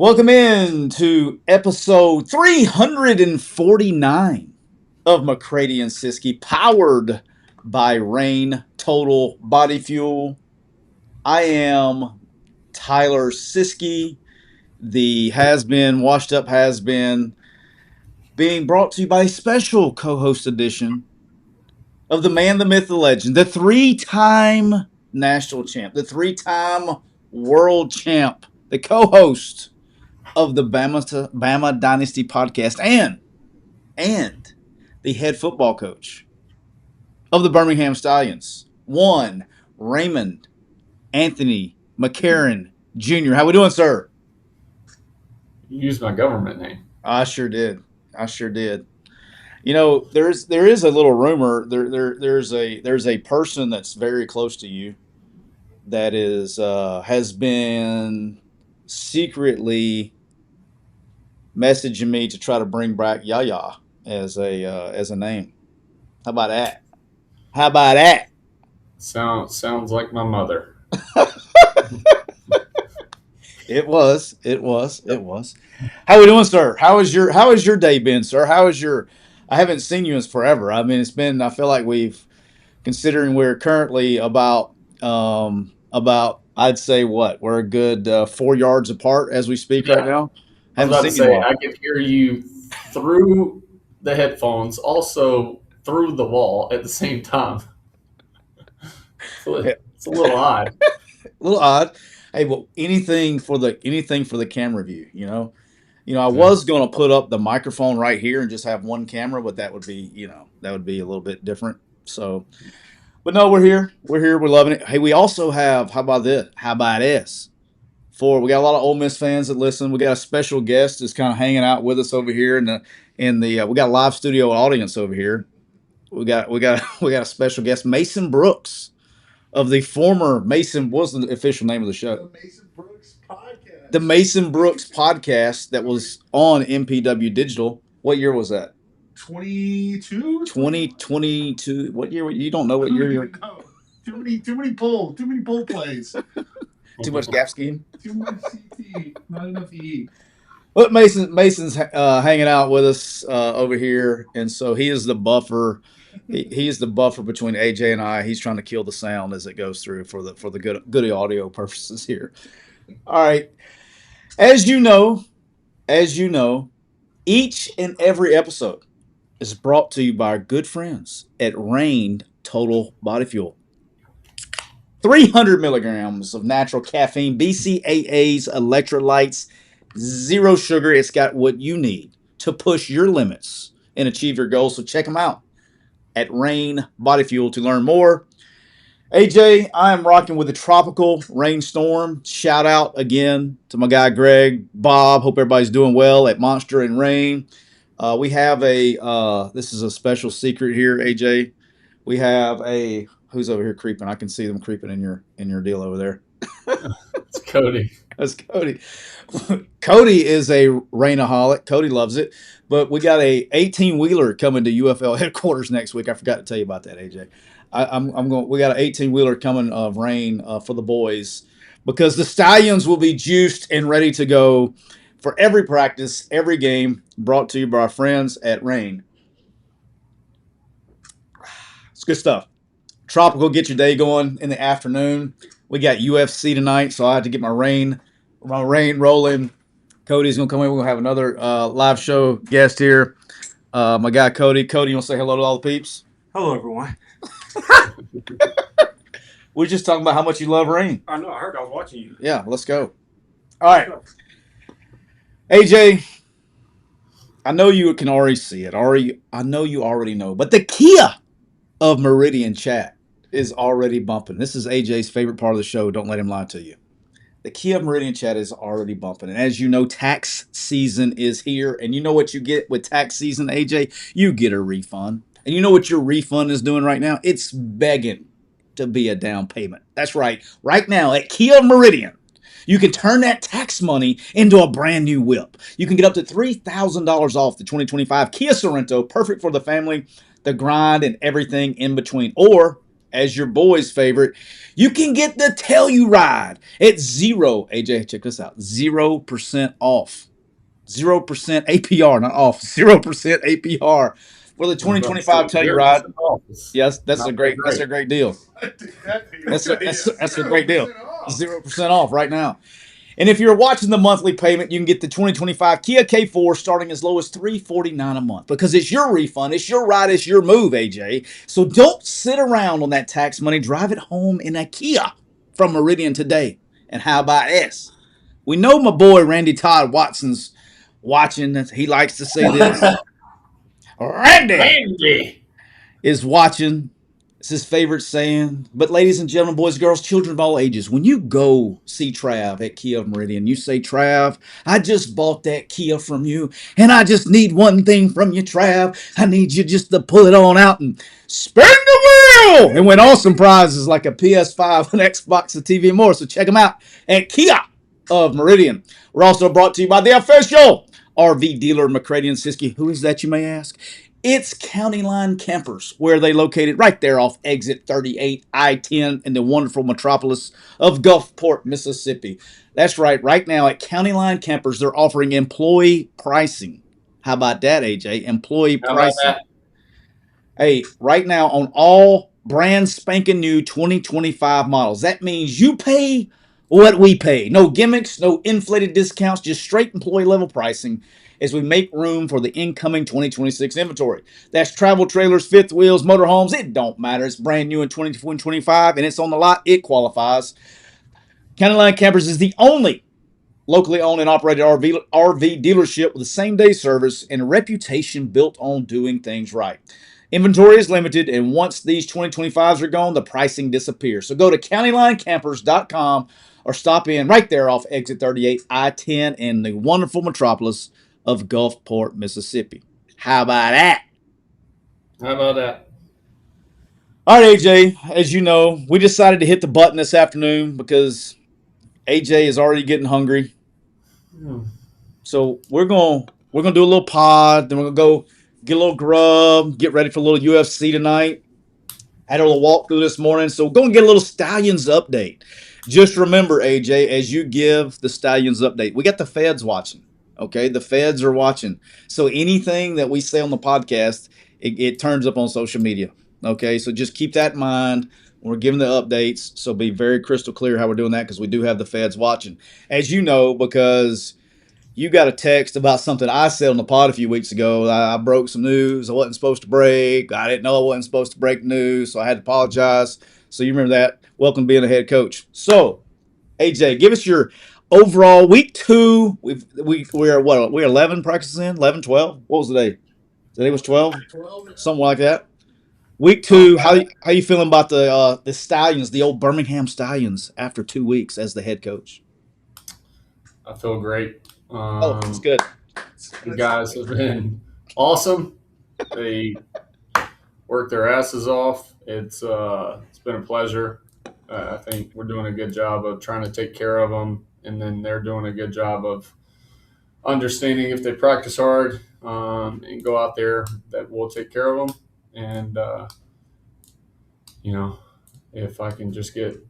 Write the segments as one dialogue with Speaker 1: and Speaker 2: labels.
Speaker 1: Welcome in to episode 349 of McCready and Siskey, powered by Rain Total Body Fuel. I am Tyler Siskey, the has-been, washed-up has-been, being brought to you by a special co-host edition of the man, the myth, the legend, the three-time national champ, the three-time world champ, the co-host of the Bama Dynasty podcast, and the head football coach of the Birmingham Stallions, one Raymond Anthony McCarron Jr. How we doing, sir?
Speaker 2: You used my government name.
Speaker 1: I sure did. You know, there is a little rumor. There's a person that's very close to you that is has been secretly messaging me to try to bring back Yaya as a name. How about that? How about that?
Speaker 2: Sounds like my mother.
Speaker 1: It was. It was. It was. How we doing, sir? How has your day been, sir? How is your I haven't seen you in forever. I mean, it's been I feel like considering we're currently about I'd say what? We're a good 4 yards apart as we speak right
Speaker 2: Yeah,
Speaker 1: now.
Speaker 2: I was
Speaker 1: Haven't
Speaker 2: about to
Speaker 1: seen you in a
Speaker 2: say I
Speaker 1: while.
Speaker 2: could hear you through the headphones, also through the wall at the same time. So
Speaker 1: Yeah,
Speaker 2: it's a little odd.
Speaker 1: a little odd. Hey, well, anything for the camera view, I
Speaker 2: Yeah.
Speaker 1: was going to put up the microphone right here and just have one camera, but that would be a little bit different. So, but no, we're here. We're here. We're loving it. Hey, we also have, how about this? How about this? We got a lot of Ole Miss fans that listen. We got a special guest that's kind of hanging out with us over here in the we got a live studio audience over here. We got we got a special guest, Mason Brooks of the former Mason. What's the official name of the show?
Speaker 3: The Mason Brooks podcast.
Speaker 1: The Mason Brooks podcast that was on MPW Digital. What year was that?
Speaker 3: 22?
Speaker 1: 2022. What year? You don't know what year you're.
Speaker 3: No. Too many pull plays.
Speaker 1: Too much gap scheme.
Speaker 3: Too much CT, not enough E.
Speaker 1: But Mason's hanging out with us over here, and so he is the buffer. He is the buffer between AJ and I. He's trying to kill the sound as it goes through for the good audio purposes here. All right, as you know, as you know, each and every episode is brought to you by our good friends at Rain Total Body Fuel. 300 milligrams of natural caffeine, BCAAs, electrolytes, zero sugar. It's got what you need to push your limits and achieve your goals. So check them out at Rain Body Fuel to learn more. AJ, I am rocking with the tropical rainstorm. Shout out again to my guy Greg, Bob. Hope everybody's doing well at Monster and Rain. We have this is a special secret here, AJ. We have who's over here creeping? I can see them creeping in your deal over there.
Speaker 2: It's Cody.
Speaker 1: That's Cody. Cody is a rainaholic. Cody loves it. But we got a 18-wheeler coming to UFL headquarters next week. I forgot to tell you about that, AJ. I'm going. We got an 18-wheeler coming of rain for the boys because the Stallions will be juiced and ready to go for every practice, every game. Brought to you by our friends at Rain. It's good stuff. Tropical, get your day going in the afternoon. We got UFC tonight, so I had to get my rain rolling. Cody's gonna come in. We're gonna have another live show guest here. My guy Cody. Cody, you want to say hello to all the peeps?
Speaker 4: Hello, everyone.
Speaker 1: We're just talking about how much you love rain.
Speaker 4: I know. I heard I was watching you.
Speaker 1: Yeah, let's go. All right, AJ. I know you can already see it. I know you already know, but the Kia of Meridian Chat is already bumping. This is AJ's favorite part of the show. Don't let him lie to you. The Kia of Meridian Chat is already bumping. And as you know, tax season is here. And you know what you get with tax season, AJ? You get a refund. And you know what your refund is doing right now? It's begging to be a down payment. That's right. Right now at Kia Meridian, you can turn that tax money into a brand new whip. You can get up to $3,000 off the 2025 Kia Sorento, perfect for the family, the grind, and everything in between. Or as your boy's favorite, you can get the Telluride at zero. AJ, check this out. 0% off. 0% APR, not off. 0% APR for the
Speaker 2: I was about to
Speaker 1: 2025
Speaker 2: say,
Speaker 1: Telluride.
Speaker 2: 0% off is
Speaker 1: Yes, that's
Speaker 2: not
Speaker 1: a
Speaker 2: that
Speaker 1: great deal.
Speaker 3: I think that deal.
Speaker 1: That's a great deal.
Speaker 3: 0% off.
Speaker 1: 0% off right now. And if you're watching the monthly payment, you can get the 2025 Kia K4 starting as low as $349 a month because it's your refund, it's your ride, it's your move, AJ. So don't sit around on that tax money. Drive it home in a Kia from Meridian today. And how about this? We know my boy Randy Todd Watson's watching. He likes to say this. Randy
Speaker 2: Randy.
Speaker 1: is watching. It's his favorite saying. But ladies and gentlemen, boys, girls, children of all ages, when you go see Trav at Kia of Meridian, you say, Trav, I just bought that Kia from you, and I just need one thing from you, Trav. I need you just to pull it on out and spin the wheel and win awesome prizes like a PS5, an Xbox, a TV, and more. So check them out at Kia of Meridian. We're also brought to you by the official RV dealer McCready and Siskey. Who is that, you may ask? It's County Line Campers, where they located right there off exit 38 I-10 in the wonderful metropolis of Gulfport, Mississippi. That's right now at County Line Campers, they're offering employee pricing. How about that, AJ? Employee
Speaker 2: How about
Speaker 1: pricing.
Speaker 2: that?
Speaker 1: Hey, right now on all brand spanking new 2025 models, that means you pay what we pay. No gimmicks, no inflated discounts, just straight employee level pricing as we make room for the incoming 2026 inventory. That's travel trailers, fifth wheels, motorhomes. It don't matter. It's brand new in 2025 and it's on the lot. It qualifies. County Line Campers is the only locally owned and operated RV dealership with the same day service and a reputation built on doing things right. Inventory is limited, and once these 2025s are gone, the pricing disappears. So go to countylinecampers.com or stop in right there off exit 38 I-10 in the wonderful metropolis of Gulfport, Mississippi. How about that?
Speaker 2: How about that?
Speaker 1: All right, AJ, as you know, we decided to hit the button this afternoon because AJ is already getting hungry. So we're gonna do a little pod, then we're gonna go get a little grub, get ready for a little UFC tonight. Had a little walkthrough this morning, so we're gonna get a little Stallions update. Just remember, AJ, as you give the Stallions update, we got the feds watching. Okay, the feds are watching. So anything that we say on the podcast, it turns up on social media. Okay, so just keep that in mind. We're giving the updates, so be very crystal clear how we're doing that because we do have the feds watching. As you know, because you got a text about something I said on the pod a few weeks ago. I broke some news I wasn't supposed to break. I didn't know I wasn't supposed to break news, so I had to apologize. So you remember that. Welcome to being a head coach. So, AJ, give us your overall week 2. We're 11 practices in? 11, 12? What was the day? Today was 12?
Speaker 3: 12.
Speaker 1: Something like that. Week 2, how you feeling about the Stallions, the old Birmingham Stallions, after 2 weeks as the head coach?
Speaker 2: I feel great.
Speaker 1: That's good.
Speaker 2: The guys have been awesome. They worked their asses off. It's been a pleasure. I think we're doing a good job of trying to take care of them, and then they're doing a good job of understanding if they practice hard and go out there that we'll take care of them. And if I can just get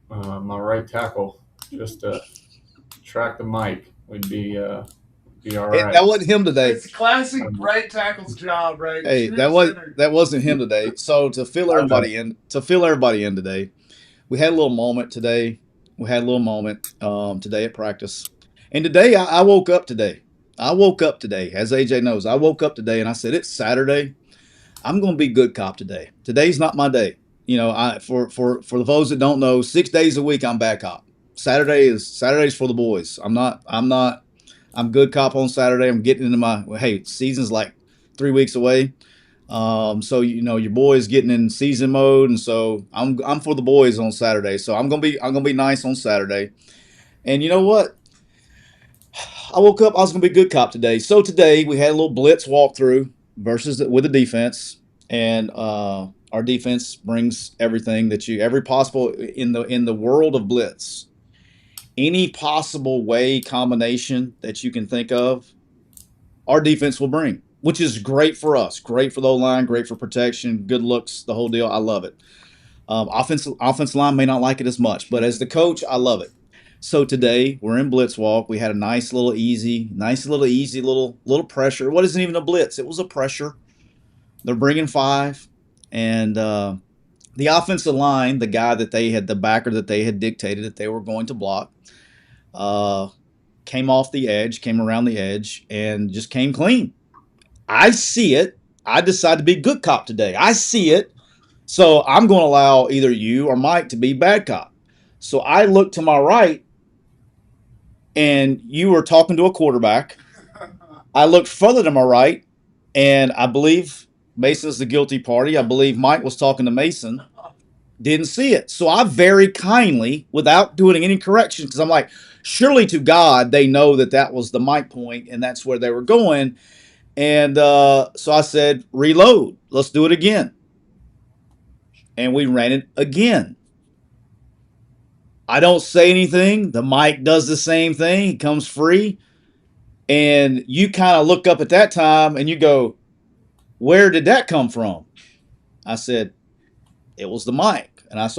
Speaker 2: my right tackle just to track the mic, we'd be all right.
Speaker 1: That wasn't him today.
Speaker 3: It's classic right tackle's job, right?
Speaker 1: Hey,
Speaker 3: True
Speaker 1: that
Speaker 3: center.
Speaker 1: wasn't him today. So to fill everybody in today, we had a little moment today. We had a little moment today at practice, and today I woke up today. As AJ knows. I woke up today and I said it's Saturday. I'm going to be good cop today. Today's not my day. You know, for those that don't know, 6 days a week I'm bad cop. Saturday's for the boys. I'm good cop on Saturday. I'm getting into my season's like 3 weeks away. So your boy's getting in season mode, and so I'm for the boys on Saturday. So I'm gonna be nice on Saturday. And you know what? I woke up. I was gonna be good cop today. So today we had a little blitz walkthrough with the defense, and our defense brings everything every possible in the world of blitz. Any possible way combination that you can think of, our defense will bring, which is great for us. Great for the O-line, great for protection, good looks, the whole deal. I love it. Offensive line may not like it as much, but as the coach, I love it. So today we're in blitz walk. We had a nice little easy little pressure. What isn't even a blitz? It was a pressure. They're bringing 5, and the offensive line, the guy that they had, the backer that they had dictated that they were going to block, came off the edge, came around the edge, and just came clean. I see it. I decided to be good cop today. I see it. So I'm going to allow either you or Mike to be bad cop. So I look to my right, and you were talking to a quarterback. I looked further to my right, and I believe Mason's the guilty party. I believe Mike was talking to Mason. Didn't see it. So I very kindly, without doing any correction, because I'm like, surely to God, they know that that was the Mike point and that's where they were going. And so I said, reload. Let's do it again. And we ran it again. I don't say anything. The Mike does the same thing. He comes free. And you kind of look up at that time and you go, where did that come from? I said, it was the Mike. And I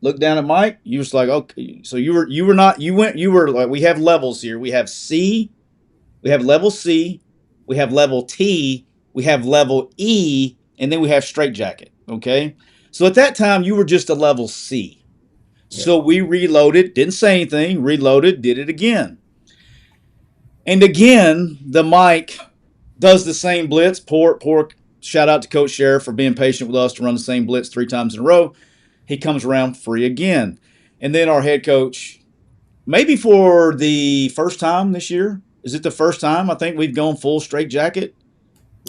Speaker 1: looked down at Mike. You was like, okay. So you were like, we have levels here. We have C, we have level C, we have level T, we have level E, and then we have straitjacket. Okay. So at that time, you were just a level C. Yeah. So we reloaded, didn't say anything, reloaded, did it again. And again, the Mike does the same blitz. Poor shout out to Coach Sheriff for being patient with us to run the same blitz 3 times in a row. He comes around free again. And then our head coach, maybe for the first time this year, is it the first time I think we've gone full straitjacket?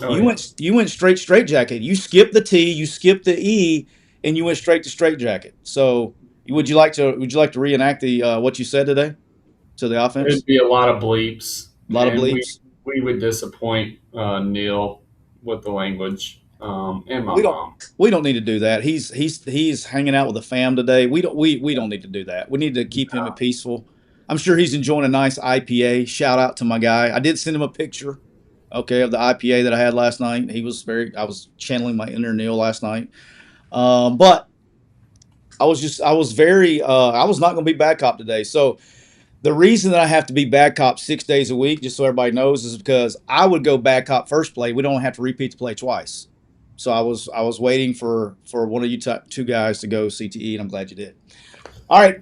Speaker 1: Oh, you went straitjacket. You skipped the T, you skipped the E, and you went straight to straitjacket. So would you like to reenact the what you said today to the offense?
Speaker 2: It'd be a lot of bleeps.
Speaker 1: A lot of bleeps.
Speaker 2: We would disappoint Neal with the language, and my mom.
Speaker 1: We don't need to do that. He's hanging out with the fam today. We don't need to do that. We need to keep him peaceful. I'm sure he's enjoying a nice IPA. Shout out to my guy. I did send him a picture, okay, of the IPA that I had last night. I was channeling my inner Neal last night. But I was not going to be bad cop today. So the reason that I have to be bad cop 6 days a week, just so everybody knows, is because I would go bad cop first play. We don't have to repeat the play twice. So I was waiting for one of you two guys to go CTE, and I'm glad you did. All right,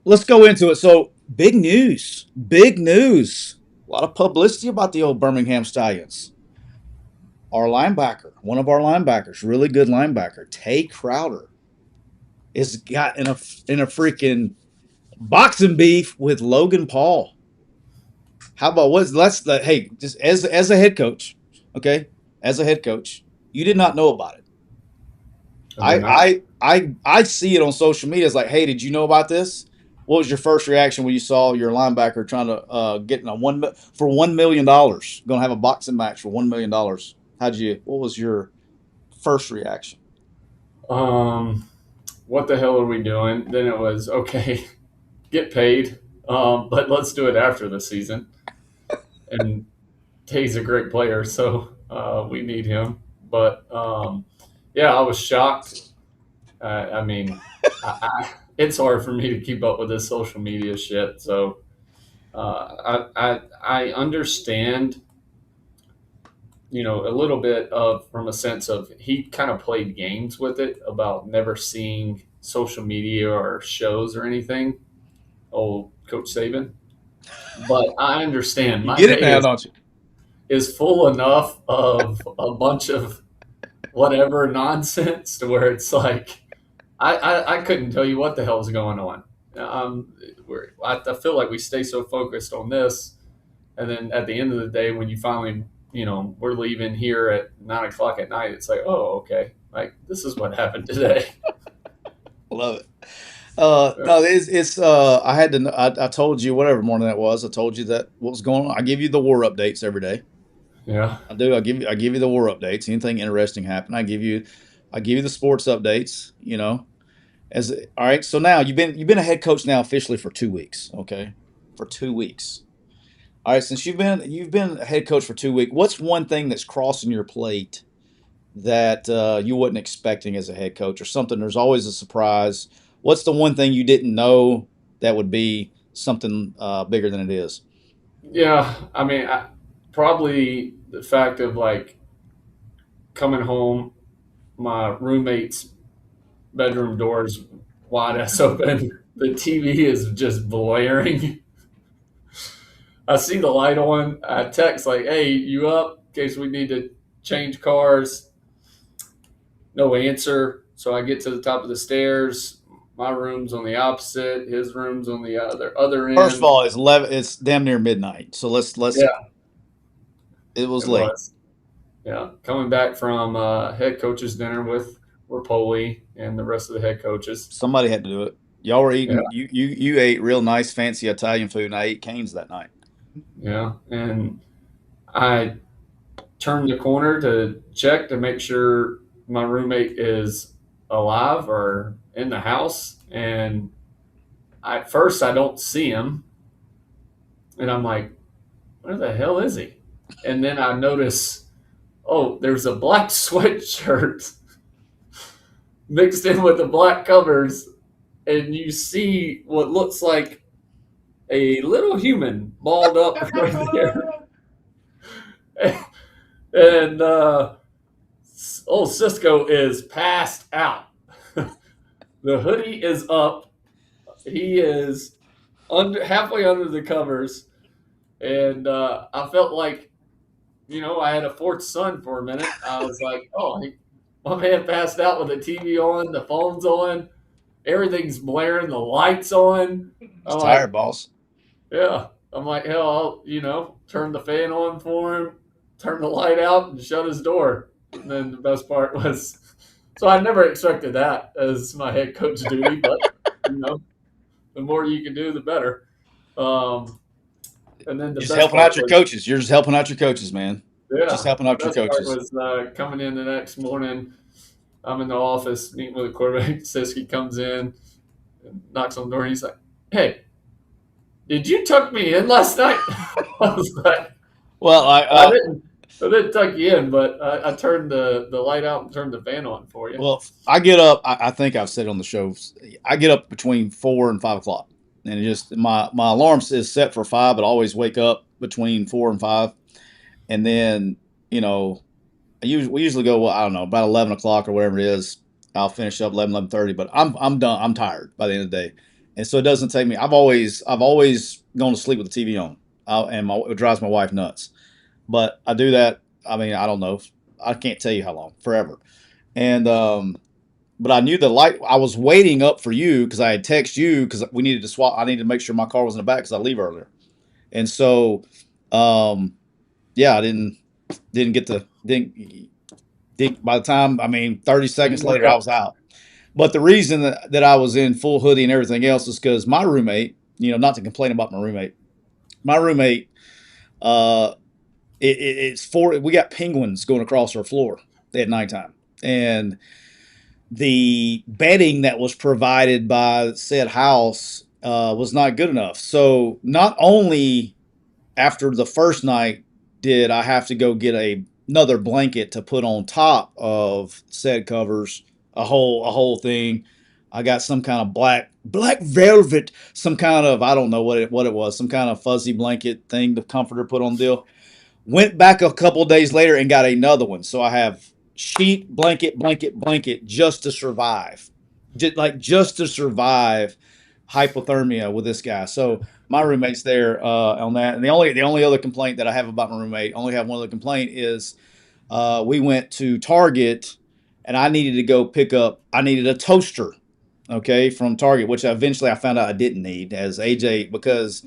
Speaker 1: let's go into it. So big news. A lot of publicity about the old Birmingham Stallions. Our linebacker, one of our linebackers, really good linebacker, Tay Crowder, is got in a freaking boxing beef with Logan Paul. How about just as a head coach, okay? As a head coach, you did not know about it. I see it on social media. It's like, hey, did you know about this? What was your first reaction when you saw your linebacker trying to get for $1 million, going to have a boxing match for $1 million? What was your first reaction?
Speaker 2: What the hell are we doing? Then it was, okay, get paid, but let's do it after the season. And Tay's a great player, so we need him. But yeah, I was shocked. I mean, it's hard for me to keep up with this social media shit. So I understand, a little bit from a sense of he kind of played games with it about never seeing social media or shows or anything. Old Coach Saban. But I understand.
Speaker 1: My day
Speaker 2: is full enough of a bunch of whatever nonsense to where it's like, I couldn't tell you what the hell's going on. I feel like we stay so focused on this, and then at the end of the day, when you finally, we're leaving here at 9:00 at night, it's like, oh, okay, like this is what happened today.
Speaker 1: Love it. No, it's I told you whatever morning that was. I told you that what was going on. I give you the war updates every day.
Speaker 2: Yeah,
Speaker 1: I do. I give you the war updates. Anything interesting happen, I give you the sports updates. All right. So now you've been a head coach now officially for 2 weeks. Okay, for 2 weeks. All right. Since you've been a head coach for 2 weeks, what's one thing that's crossing your plate that you wasn't expecting as a head coach, or something? There's always a surprise. What's the one thing you didn't know that would be something bigger than it is?
Speaker 2: Yeah, I mean, probably the fact of like coming home, my roommate's bedroom doors wide ass open. The TV is just blaring. I see the light on. I text like, "Hey, you up? In case we need to change cars." No answer. So I get to the top of the stairs. My room's on the opposite. His room's on the other
Speaker 1: First of
Speaker 2: end.
Speaker 1: all, it's 11. It's damn near midnight. So let's.
Speaker 2: Yeah,
Speaker 1: It was
Speaker 2: it
Speaker 1: late.
Speaker 2: was. Yeah, coming back from head coaches dinner with Rapoli and the rest of the head coaches.
Speaker 1: Somebody had to do it. Y'all were
Speaker 2: Yeah,
Speaker 1: eating. You ate real nice, fancy Italian food, and I ate Canes that night.
Speaker 2: yeah, and I turned the corner to check to make sure my roommate is alive or in the house, and at first I don't see him, and I'm like, where the hell is he? And then I notice, oh, there's a black sweatshirt mixed in with the black covers, and you see what looks like a little human balled up right there. And old Cisco is passed out. The hoodie is up. He is halfway under the covers. And I felt like, I had a fourth son for a minute. I was like, oh, my man passed out with the TV on, the phone's on, everything's blaring, the lights on.
Speaker 1: It's
Speaker 2: I'm
Speaker 1: tired,
Speaker 2: like,
Speaker 1: boss.
Speaker 2: yeah. I'm like, hell, I'll, turn the fan on for him, turn the light out, and shut his door. And then the best part was, so I never expected that as my head coach duty, but, the more you can do, the better. And then the
Speaker 1: Just
Speaker 2: best
Speaker 1: helping
Speaker 2: part
Speaker 1: out your
Speaker 2: was,
Speaker 1: coaches. You're just helping out your coaches, man. Just
Speaker 2: yeah,
Speaker 1: helping
Speaker 2: the
Speaker 1: out your
Speaker 2: best part
Speaker 1: coaches.
Speaker 2: was coming in the next morning. I'm in the office meeting with the quarterback. Siskey comes in and knocks on the door. And he's like, "Hey, did you tuck me in last night?" I was like,
Speaker 1: Well,
Speaker 2: "I didn't. I didn't tuck you in, but I turned the light out and turned the fan on for you."
Speaker 1: well, I get up. I think I've said it on the show. I get up between 4 and 5 o'clock, and it just my alarm is set for 5, but I always wake up between 4 and 5, and then we usually go. Well, I don't know, about 11 o'clock or whatever it is. I'll finish up 11:30, but I'm done. I'm tired by the end of the day, and so it doesn't take me. I've always gone to sleep with the TV on, it drives my wife nuts. But I do that. I mean, I don't know. I can't tell you how long, forever. And but I knew the light. I was waiting up for you because I had texted you because we needed to swap. I needed to make sure my car was in the back because I leave earlier. And so, yeah, I didn't get to didn't by the time, I mean, 30 seconds later I was out. But the reason that I was in full hoodie and everything else is because my roommate, not to complain about my roommate, uh, it's we got penguins going across our floor at nighttime, and the bedding that was provided by said house was not good enough. So not only after the first night did I have to go get another blanket to put on top of said covers, a whole thing. I got some kind of black velvet, some kind of, I don't know what it was, some kind of fuzzy blanket thing the comforter put on the deal. Went back a couple of days later and got another one. So I have sheet, blanket just to survive. Just to survive hypothermia with this guy. So my roommate's there on that. And the only other complaint that I have about my roommate, only have one other complaint, is we went to Target and I needed to go pick up. I needed a toaster, okay, from Target, which eventually I found out I didn't need, as AJ, because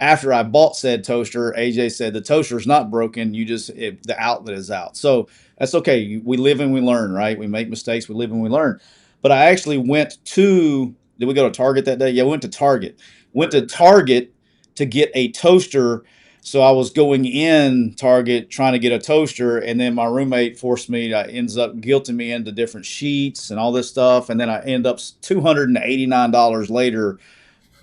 Speaker 1: after I bought said toaster, AJ said the toaster is not broken. The outlet is out. So that's okay. We live and we learn, right? We make mistakes. We live and we learn. But I actually went to. Did we go to Target that day? Yeah, we went to Target. Went to Target to get a toaster. So I was going in Target trying to get a toaster, and then my roommate forced me to ends up guilting me into different sheets and all this stuff, and then I end up $289 later.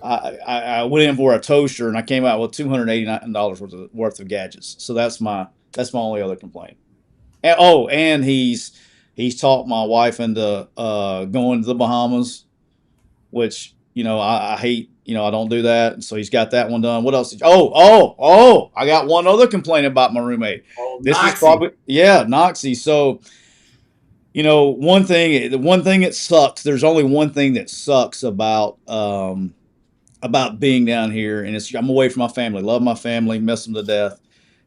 Speaker 1: I went in for a toaster and I came out with $289 worth of gadgets. So that's my only other complaint. And he's talked my wife into going to the Bahamas, which I hate. I don't do that. And so he's got that one done. What else? I got one other complaint about my roommate.
Speaker 2: Oh,
Speaker 1: This is
Speaker 2: Noxie.
Speaker 1: Noxie. So the one thing that sucks. There's only one thing that sucks about being down here, and I'm away from my family. Love my family, miss them to death.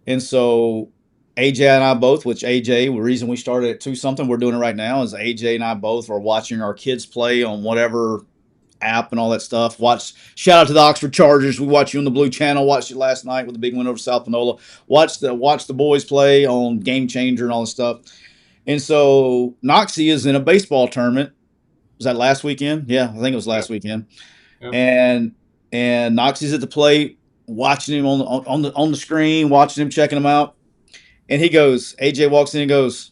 Speaker 1: And so AJ and I both, which AJ, the reason we started at 2 something, we're doing it right now, is AJ and I both are watching our kids play on whatever app and all that stuff. Shout out to the Oxford Chargers. We watched you on the Blue Channel. Watched it last night with the big win over South Panola. Watch the boys play on Game Changer and all this stuff. And so Noxie is in a baseball tournament. Was that last weekend? Yeah, I think it was last weekend.
Speaker 2: Yeah.
Speaker 1: And Noxie's at the plate, watching him on the screen, watching him, checking him out. And AJ walks in and goes,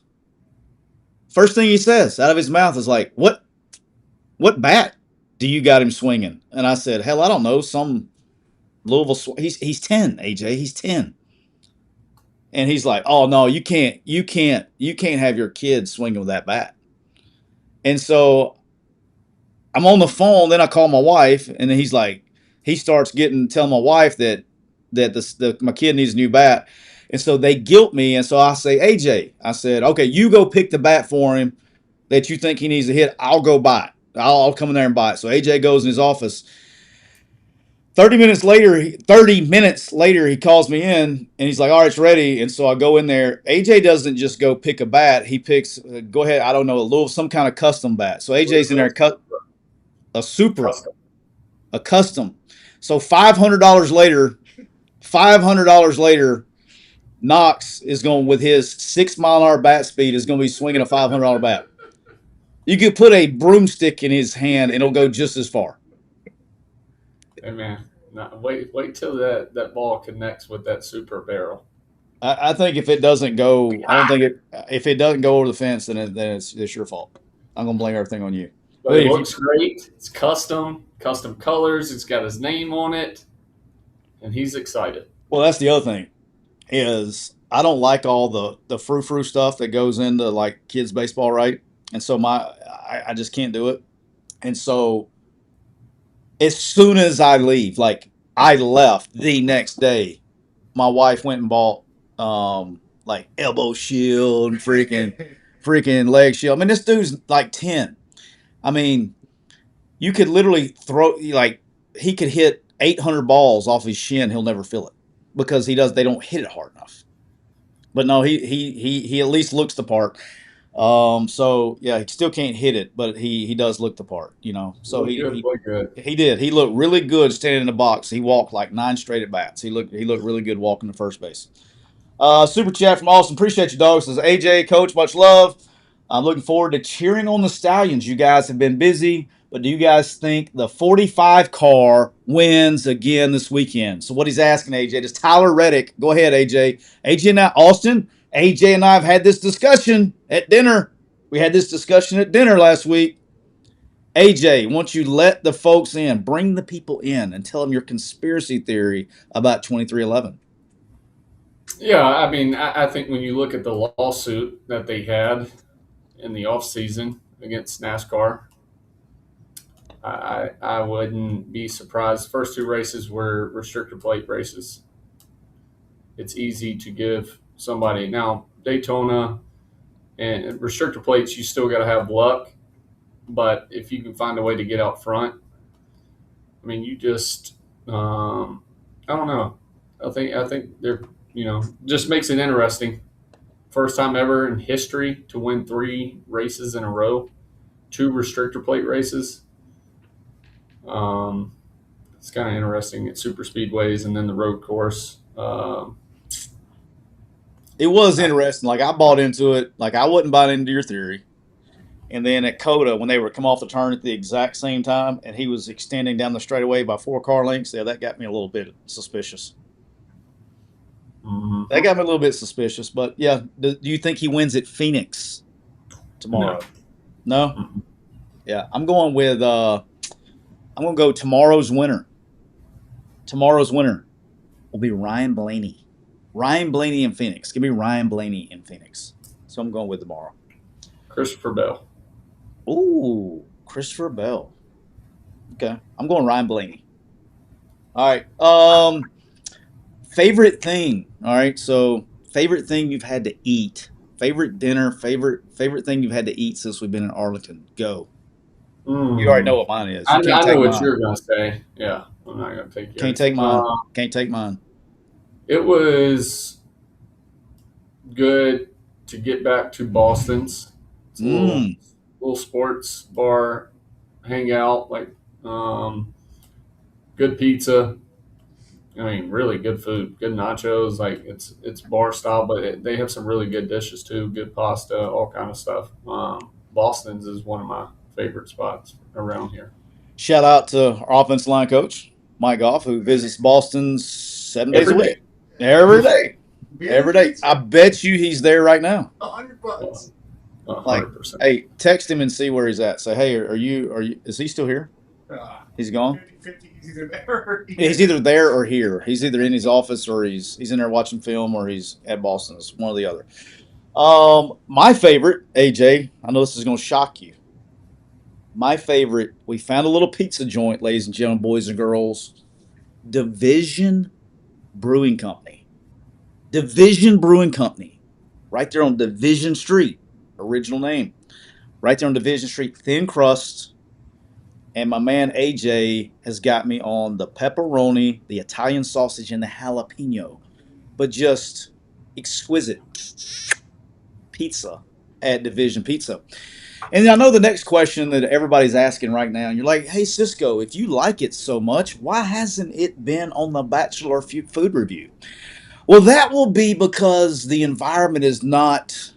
Speaker 1: first thing he says out of his mouth is like, what bat do you got him swinging? And I said, hell, I don't know, some Louisville. He's 10, AJ. He's 10. And he's like, oh no, you can't have your kid swinging with that bat. And so I'm on the phone. Then I call my wife, and then he starts telling my wife that my kid needs a new bat. And so they guilt me. And so I say, AJ, I said, okay, you go pick the bat for him that you think he needs to hit. I'll go buy it. I'll come in there and buy it. So AJ goes in his office. 30 minutes later, he calls me in, and he's like, all right, it's ready. And so I go in there. AJ doesn't just go pick a bat. He picks, go ahead, I don't know, some kind of custom bat. So AJ's in there, a Supra, a custom. So $500 later, Knox is going, with his 6 mile an hour bat speed, is going to be swinging a $500 bat. You could put a broomstick in his hand, and it'll go just as far.
Speaker 2: Hey man, wait till that ball connects with that super barrel.
Speaker 1: I think if it doesn't go, if it doesn't go over the fence, then it's your fault. I'm gonna blame everything on you.
Speaker 2: But it looks great. It's custom colors. It's got his name on it, and he's excited.
Speaker 1: Well, that's the other thing, is I don't like all the frou-frou stuff that goes into like kids baseball, right? And so I just can't do it. And so as soon as I leave, like I left the next day, my wife went and bought like elbow shield and freaking leg shield. I mean, this dude's like 10. I mean, you could literally he could hit 800 balls off his shin. He'll never feel it because they don't hit it hard enough. But no, he at least looks the part. So yeah, he still can't hit it, but he does look the part, So he did. He looked really good standing in the box. He walked like 9 straight at bats. He looked really good walking to first base. Super chat from Austin. Appreciate you, dogs. Says AJ, coach, much love. I'm looking forward to cheering on the Stallions. You guys have been busy, but do you guys think the 45 car wins again this weekend? So what he's asking, AJ, does Tyler Reddick, go ahead, AJ. AJ and Austin, AJ and I have had this discussion at dinner. We had this discussion at dinner last week. AJ, once you let the folks in, bring the people in and tell them your conspiracy theory about 2311.
Speaker 2: Yeah, I mean, I think when you look at the lawsuit that they had in the offseason against NASCAR, I wouldn't be surprised. First 2 races were restrictor plate races. It's easy to give somebody now Daytona and restrictor plates. You still got to have luck, but if you can find a way to get out front, I mean, you just I don't know. I think they're just makes it interesting. First time ever in history to win 3 races in a row, 2 restrictor plate races. It's kind of interesting at super speedways and then the road course.
Speaker 1: It was interesting. Like I bought into it. Like I wouldn't buy into your theory. And then at Coda, when they were come off the turn at the exact same time, and he was extending down the straightaway by 4 car lengths, yeah, that got me a little bit suspicious.
Speaker 2: Mm-hmm.
Speaker 1: That got me a little bit suspicious. But yeah, do you think he wins at Phoenix tomorrow? No.
Speaker 2: Mm-hmm.
Speaker 1: Yeah, I'm going with. I'm going to go tomorrow's winner. Tomorrow's winner will be Ryan Blaney. Ryan Blaney in Phoenix. Give me Ryan Blaney in Phoenix. So I'm going with tomorrow.
Speaker 2: Christopher Bell.
Speaker 1: Ooh, Christopher Bell. Okay, I'm going Ryan Blaney. All right. Favorite thing. All right. So favorite thing you've had to eat. Favorite dinner. Favorite thing you've had to eat since we've been in Arlington. Go. You already know what mine is. You can't
Speaker 2: I know
Speaker 1: take
Speaker 2: what
Speaker 1: mine.
Speaker 2: you're going to say. Yeah, I'm not going to take yours.
Speaker 1: Can't take mine. Can't take mine.
Speaker 2: It was good to get back to Boston's. It's a little sports bar hangout, like good pizza. I mean, really good food, good nachos. Like it's bar style, but they have some really good dishes too. Good pasta, all kind of stuff. Boston's is one of my favorite spots around here.
Speaker 1: Shout out to our offensive line coach Mike Goff, who visits Boston's 7 days a week. Every day. Every day. I bet you he's there right now.
Speaker 3: $100.
Speaker 1: Like,
Speaker 2: 100%.
Speaker 1: hey, text him and see where he's at. Say, hey, are you? Is he still here? He's gone.
Speaker 3: 50-50, he's either there or here.
Speaker 1: He's either there or here. He's either in his office or he's in there watching film or he's at Boston's. One or the other. My favorite, AJ. I know this is going to shock you. My favorite. We found a little pizza joint, ladies and gentlemen, boys and girls. Division Brewing Company. Division Brewing Company. Right there on Division Street. Original name. Right there on Division Street. Thin crust. And my man AJ has got me on the pepperoni, the Italian sausage, and the jalapeno. But just exquisite pizza at Division Pizza. And I know the next question that everybody's asking right now, and you're like, hey, Cisco, if you like it so much, why hasn't it been on the Bachelor Food Review? Well, that will be because the environment is not,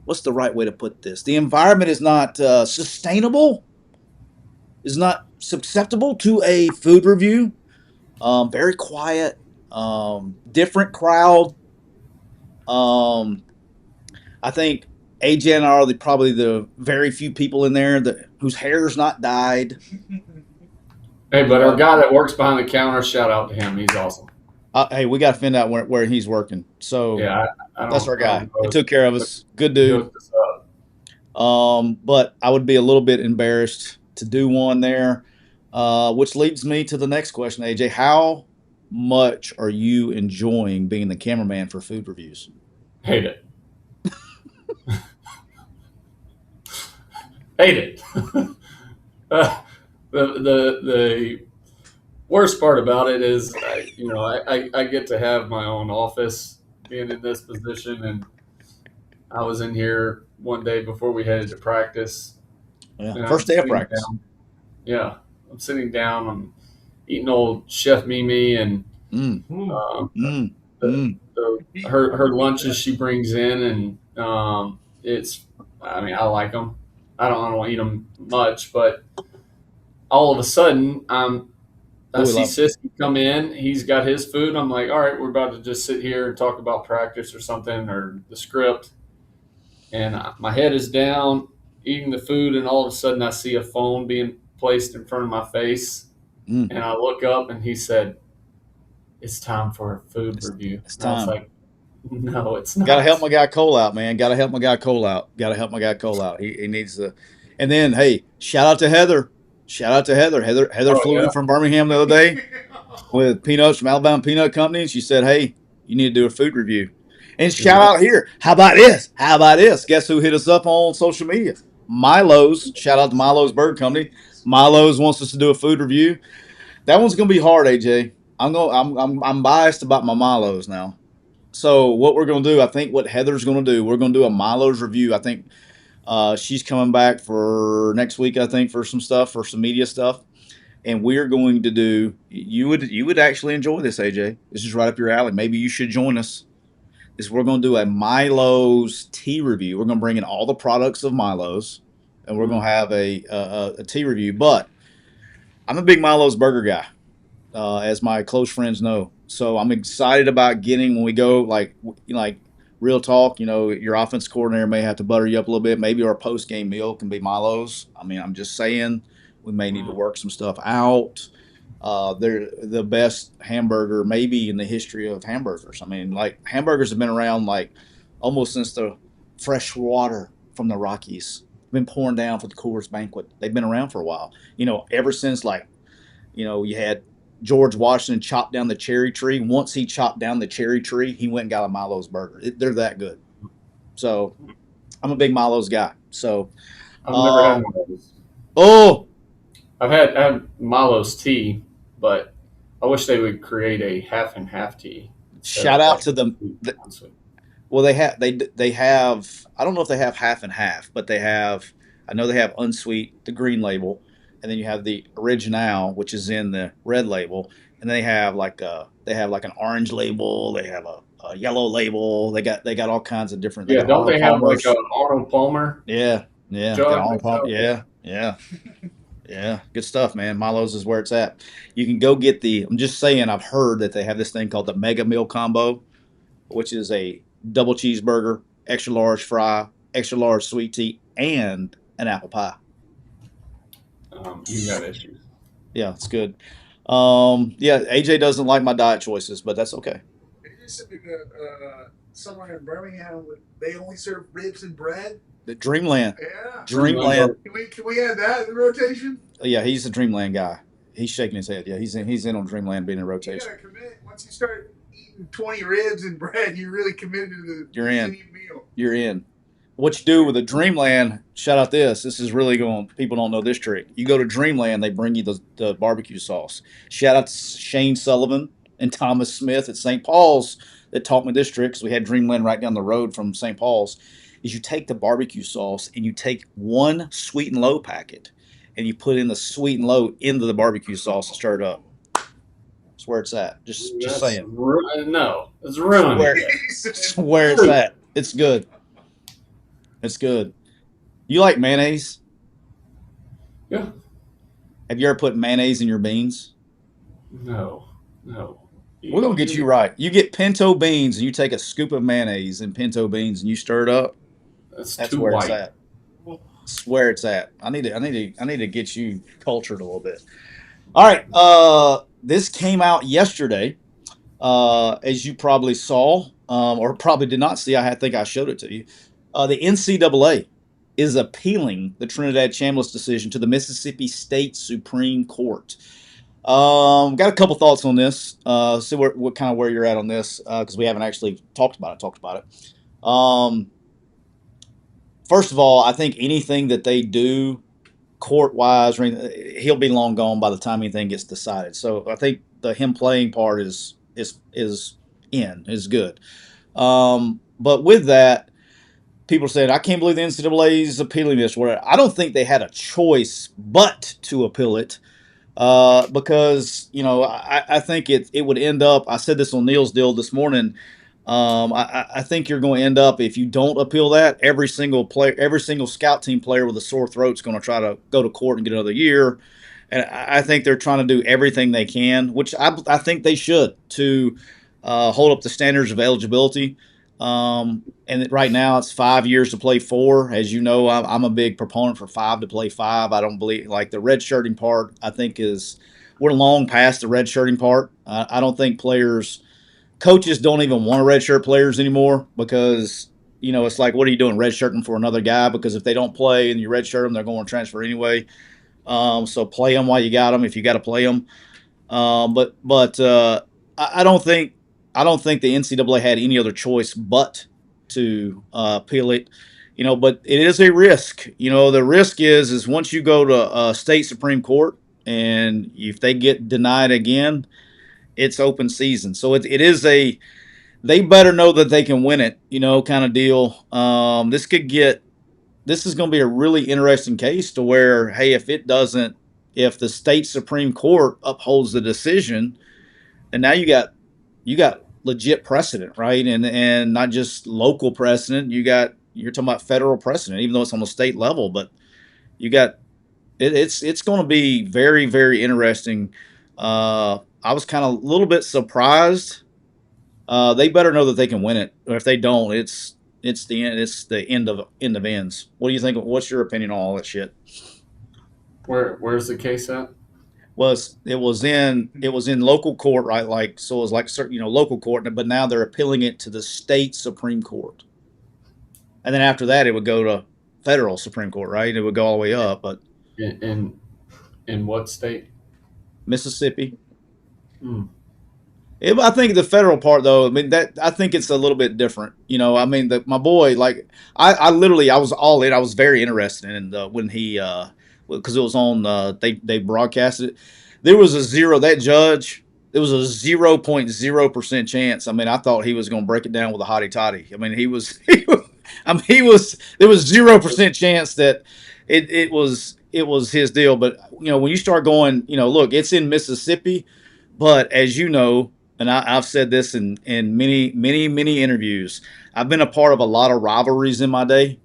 Speaker 1: what's the right way to put this? The environment is not sustainable, is not susceptible to a food review. Very quiet, different crowd. I think AJ and I are probably the very few people in there whose hair is not dyed.
Speaker 2: Hey, but our guy that works behind the counter, shout out to him. He's awesome.
Speaker 1: Hey, we got to find out where he's working. So
Speaker 2: yeah,
Speaker 1: that's our guy. He took care of us. Good dude. But I would be a little bit embarrassed to do one there, which leads me to the next question, AJ. How much are you enjoying being the cameraman for food reviews?
Speaker 2: Hate it. Hate it. The worst part about it is, I get to have my own office being in this position, and I was in here one day before we headed to practice.
Speaker 1: Yeah, first day of practice.
Speaker 2: Yeah, I'm sitting down. I'm eating old Chef Mimi and her lunches she brings in, and I like them. I don't eat them much, but all of a sudden, I see Siskey come in. He's got his food. I'm like, all right, we're about to just sit here and talk about practice or something or the script. And my head is down, eating the food, and all of a sudden I see a phone being placed in front of my face. And I look up, and he said, it's time for a food review.
Speaker 1: It's time.
Speaker 2: I was like, no, it's not.
Speaker 1: Got to help my guy Cole out, man. Got to help my guy Cole out. He needs to. And then, hey, shout out to Heather. Heather flew in from Birmingham the other day with peanuts from Alabama Peanut Company. She said, hey, you need to do a food review. And shout out here. How about this? Guess who hit us up on social media? Milo's. Shout out to Milo's Bird Company. Milo's wants us to do a food review. That one's gonna be hard, AJ. I'm biased about my Milo's now. So what we're gonna do, I think what Heather's gonna do, we're gonna do a Milo's review. I think she's coming back for next week, I think, for some stuff, for some media stuff. And we're going to do, you would actually enjoy this, AJ. This is right up your alley. Maybe you should join us. We're going to do a Milo's tea review. We're going to bring in all the products of Milo's, and we're going to have a tea review. But I'm a big Milo's burger guy, as my close friends know. So I'm excited about getting, when we go, like real talk, your offense coordinator may have to butter you up a little bit. Maybe our post-game meal can be Milo's. I mean, I'm just saying we may need to work some stuff out. They're the best hamburger maybe in the history of hamburgers. I mean, like, hamburgers have been around like almost since the fresh water from the Rockies. Been pouring down for the Coors Banquet. They've been around for a while. Ever since you had George Washington chop down the cherry tree. Once he chopped down the cherry tree, he went and got a Milo's burger. They're that good. So I'm a big Milo's guy. So
Speaker 2: I've never had one of those.
Speaker 1: oh,
Speaker 2: I've had Milo's tea, but I wish they would create a half and half tea.
Speaker 1: shout out to them. Well, they have. I don't know if they have half and half, but they have. I know they have unsweet, the green label, and then you have the original, which is in the red label, and they have like an orange label. They have a yellow label. They got all kinds of different. They
Speaker 2: Yeah,
Speaker 1: got
Speaker 2: don't they have like
Speaker 1: Palmers.
Speaker 2: an Arnold Palmer
Speaker 1: Yeah, got
Speaker 2: jug?
Speaker 1: Arnold Palmer. Yeah. Good stuff, man. Milo's is where it's at. You can go get I'm just saying. I've heard that they have this thing called the Mega Meal Combo, which is a double cheeseburger, extra large fry, extra large sweet tea, and an apple pie.
Speaker 2: You got issues.
Speaker 1: Yeah, it's good. AJ doesn't like my diet choices, but that's okay.
Speaker 3: Somewhere in Birmingham, they only serve ribs and bread.
Speaker 1: The Dreamland.
Speaker 3: Yeah.
Speaker 1: Dreamland.
Speaker 3: Can we add that in the rotation?
Speaker 1: Yeah, he's a Dreamland guy. He's shaking his head. Yeah, he's in on Dreamland being in rotation.
Speaker 3: You gotta commit. Once you start eating 20 ribs and bread, you're really committed to the
Speaker 1: You're in.
Speaker 3: meal.
Speaker 1: You're in. What you do with a Dreamland, shout out this. This is really going, people don't know this trick. You go to Dreamland, they bring you the barbecue sauce. Shout out to Shane Sullivan and Thomas Smith at St. Paul's that taught me this trick, because we had Dreamland right down the road from St. Paul's. Is you take the barbecue sauce and you take one sweet and low packet and you put in the sweet and low into the barbecue sauce and stir it up. That's where it's at. Just saying.
Speaker 2: No, it's ruined.
Speaker 1: Where it's at. It's good. It's good. You like mayonnaise?
Speaker 2: Yeah.
Speaker 1: Have you ever put mayonnaise in your beans?
Speaker 2: No.
Speaker 1: We're going to get you right. You get pinto beans and you take a scoop of mayonnaise and pinto beans and you stir it up.
Speaker 2: That's
Speaker 1: That's
Speaker 2: too
Speaker 1: where
Speaker 2: white.
Speaker 1: it's at. That's where it's at. I need to get you cultured a little bit. All right. This came out yesterday, as you probably saw, or probably did not see. I think I showed it to you. The NCAA is appealing the Trinidad Chambliss decision to the Mississippi State Supreme Court. Got a couple thoughts on this. See what kind of where you're at on this, because we haven't actually talked about it. First of all, I think anything that they do court-wise, he'll be long gone by the time anything gets decided. So I think him playing part is good. But with that, people said, I can't believe the NCAA is appealing this. I don't think they had a choice but to appeal it, because I think it would end up. I said this on Neal's deal this morning. I think you're going to end up, if you don't appeal that, every single scout team player with a sore throat is going to try to go to court and get another year. And I think they're trying to do everything they can, which I think they should, to hold up the standards of eligibility. And right now it's 5 years to play 4. As you know, I'm a big proponent for 5 to play 5. I don't believe, like, the red shirting part, I think we're long past the red shirting part. I don't think coaches don't even want to redshirt players anymore, because it's like, what are you doing, redshirting for another guy? Because if they don't play and you redshirt them, they're going to transfer anyway. So play them while you got them, if you got to play them. But I don't think the NCAA had any other choice but to appeal it. But it is a risk. The risk is once you go to a state Supreme Court, and if they get denied again, it's open season. So it is they better know that they can win it, kind of deal. This is going to be a really interesting case, to where, hey, if the state Supreme Court upholds the decision, and now you got legit precedent, right? And not just local precedent. You're talking about federal precedent, even though it's on the state level, but you got it's going to be very, very interesting. I was kind of a little bit surprised. They better know that they can win it, or if they don't, it's the end. It's the end of ends. What do you think? What's your opinion on all that shit?
Speaker 2: Where's the case at?
Speaker 1: It was in local court, right? Like, so it was like, local court, but now they're appealing it to the state Supreme Court. and then after that, it would go to federal Supreme Court, right? It would go all the way up, but
Speaker 2: In what state?
Speaker 1: Mississippi.
Speaker 2: Hmm.
Speaker 1: I think the federal part, though, I mean that I think it's a little bit different. You know, I mean, my boy, like I literally, I was all in. I was very interested in when he, because it was on. They broadcasted it. There was a zero. That judge, there was a 0.0% chance. I mean, I thought he was going to break it down with a hottie toddy. I mean, he was. I mean, he was. There was 0% chance that it was his deal. But you know, when you start going, you know, look, it's in Mississippi, but as you know, and I've said this in many interviews. I've been a part of a lot of rivalries in my day.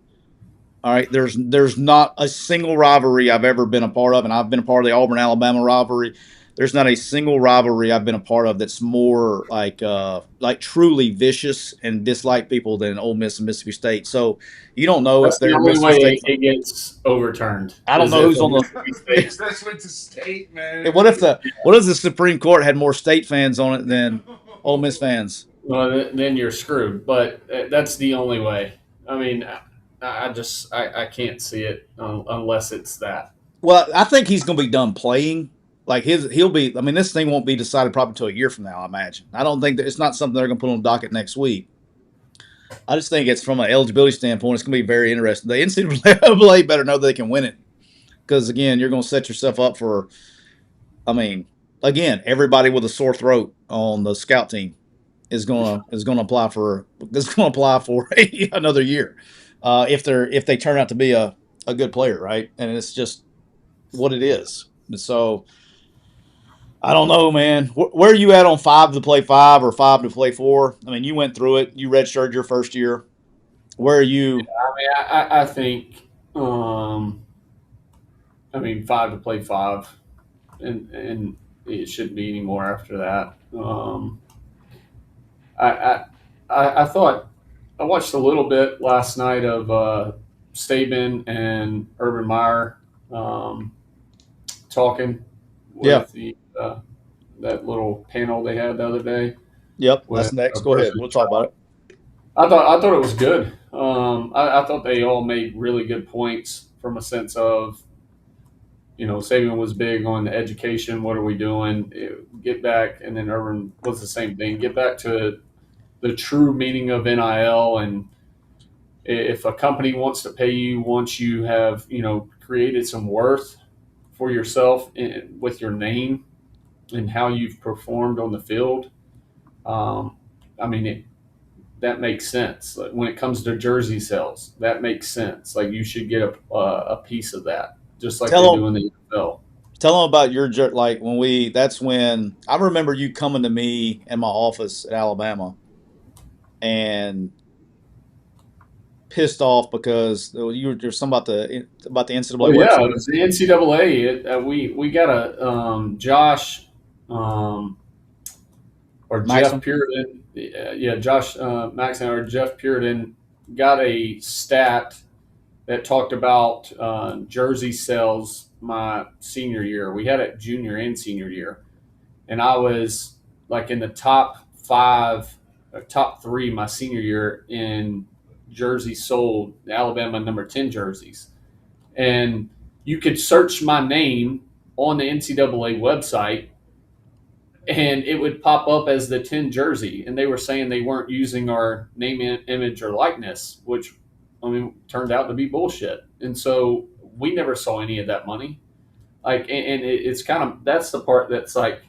Speaker 1: All right, there's not a single rivalry I've ever been a part of, and I've been a part of the Auburn Alabama rivalry. There's not a single rivalry I've been a part of that's more like truly vicious and dislike people than Ole Miss and Mississippi State. So you don't know if
Speaker 2: That's the
Speaker 1: they're
Speaker 2: only
Speaker 1: Mississippi
Speaker 2: way
Speaker 1: State.
Speaker 2: it gets overturned.
Speaker 1: I don't
Speaker 2: is
Speaker 1: know
Speaker 2: if
Speaker 1: who's on the.
Speaker 2: Mississippi State-
Speaker 3: Especially to state, man.
Speaker 1: Hey, what if the Supreme Court had more state fans on it than Ole Miss fans?
Speaker 2: Well, then you're screwed. But that's the only way. I mean, I can't see it unless it's that.
Speaker 1: Well, I think he's going to be done playing. Like he'll be. I mean, this thing won't be decided probably until a year from now. I imagine. I don't think that it's not something they're going to put on the docket next week. I just think it's from an eligibility standpoint. It's going to be very interesting. The NCAA better know they can win it because again, you're going to set yourself up for. I mean, again, everybody with a sore throat on the scout team is going to apply for another year if they turn out to be a good player, right? And it's just what it is. And so I don't know, man. Where are you at on 5 to play 5 or 5 to play 4? I mean, you went through it. You redshirted your first year. Where are you?
Speaker 2: I mean, I think. I mean, 5 to play 5, and it shouldn't be any more after that. I, I thought I watched a little bit last night of Staben and Urban Meyer talking
Speaker 1: Yeah.
Speaker 2: with that little panel they had the other day.
Speaker 1: Yep,
Speaker 2: with,
Speaker 1: that's next. Go ahead. We'll talk about it.
Speaker 2: I thought it was good. I thought they all made really good points from a sense of, you know, Saban was big on the education. What are we doing? Get back, and then Urban was the same thing. Get back to the true meaning of NIL, and if a company wants to pay you once you have, you know, created some worth for yourself with your name and how you've performed on the field, I mean, that makes sense. Like when it comes to jersey sales, that makes sense. Like you should get a piece of that, just like they do in the NFL.
Speaker 1: Tell them about your like when that's when I remember you coming to me in my office at Alabama and pissed off because you were something about the NCAA
Speaker 2: Well, yeah,
Speaker 1: website.
Speaker 2: it was the NCAA. We got a Josh or
Speaker 1: Maxim?
Speaker 2: Jeff Puritan. Yeah, Josh Maxon or Jeff Puritan got a stat that talked about jersey sales my senior year. We had it junior and senior year, and I was like in the top 5 or top 3 my senior year in jerseys sold, Alabama number 10 jerseys. And you could search my name on the NCAA website and it would pop up as the 10 jersey. And they were saying they weren't using our name, image, or likeness, which, I mean, turned out to be bullshit. And so we never saw any of that money. Like, and it's kind of, that's the part that's like,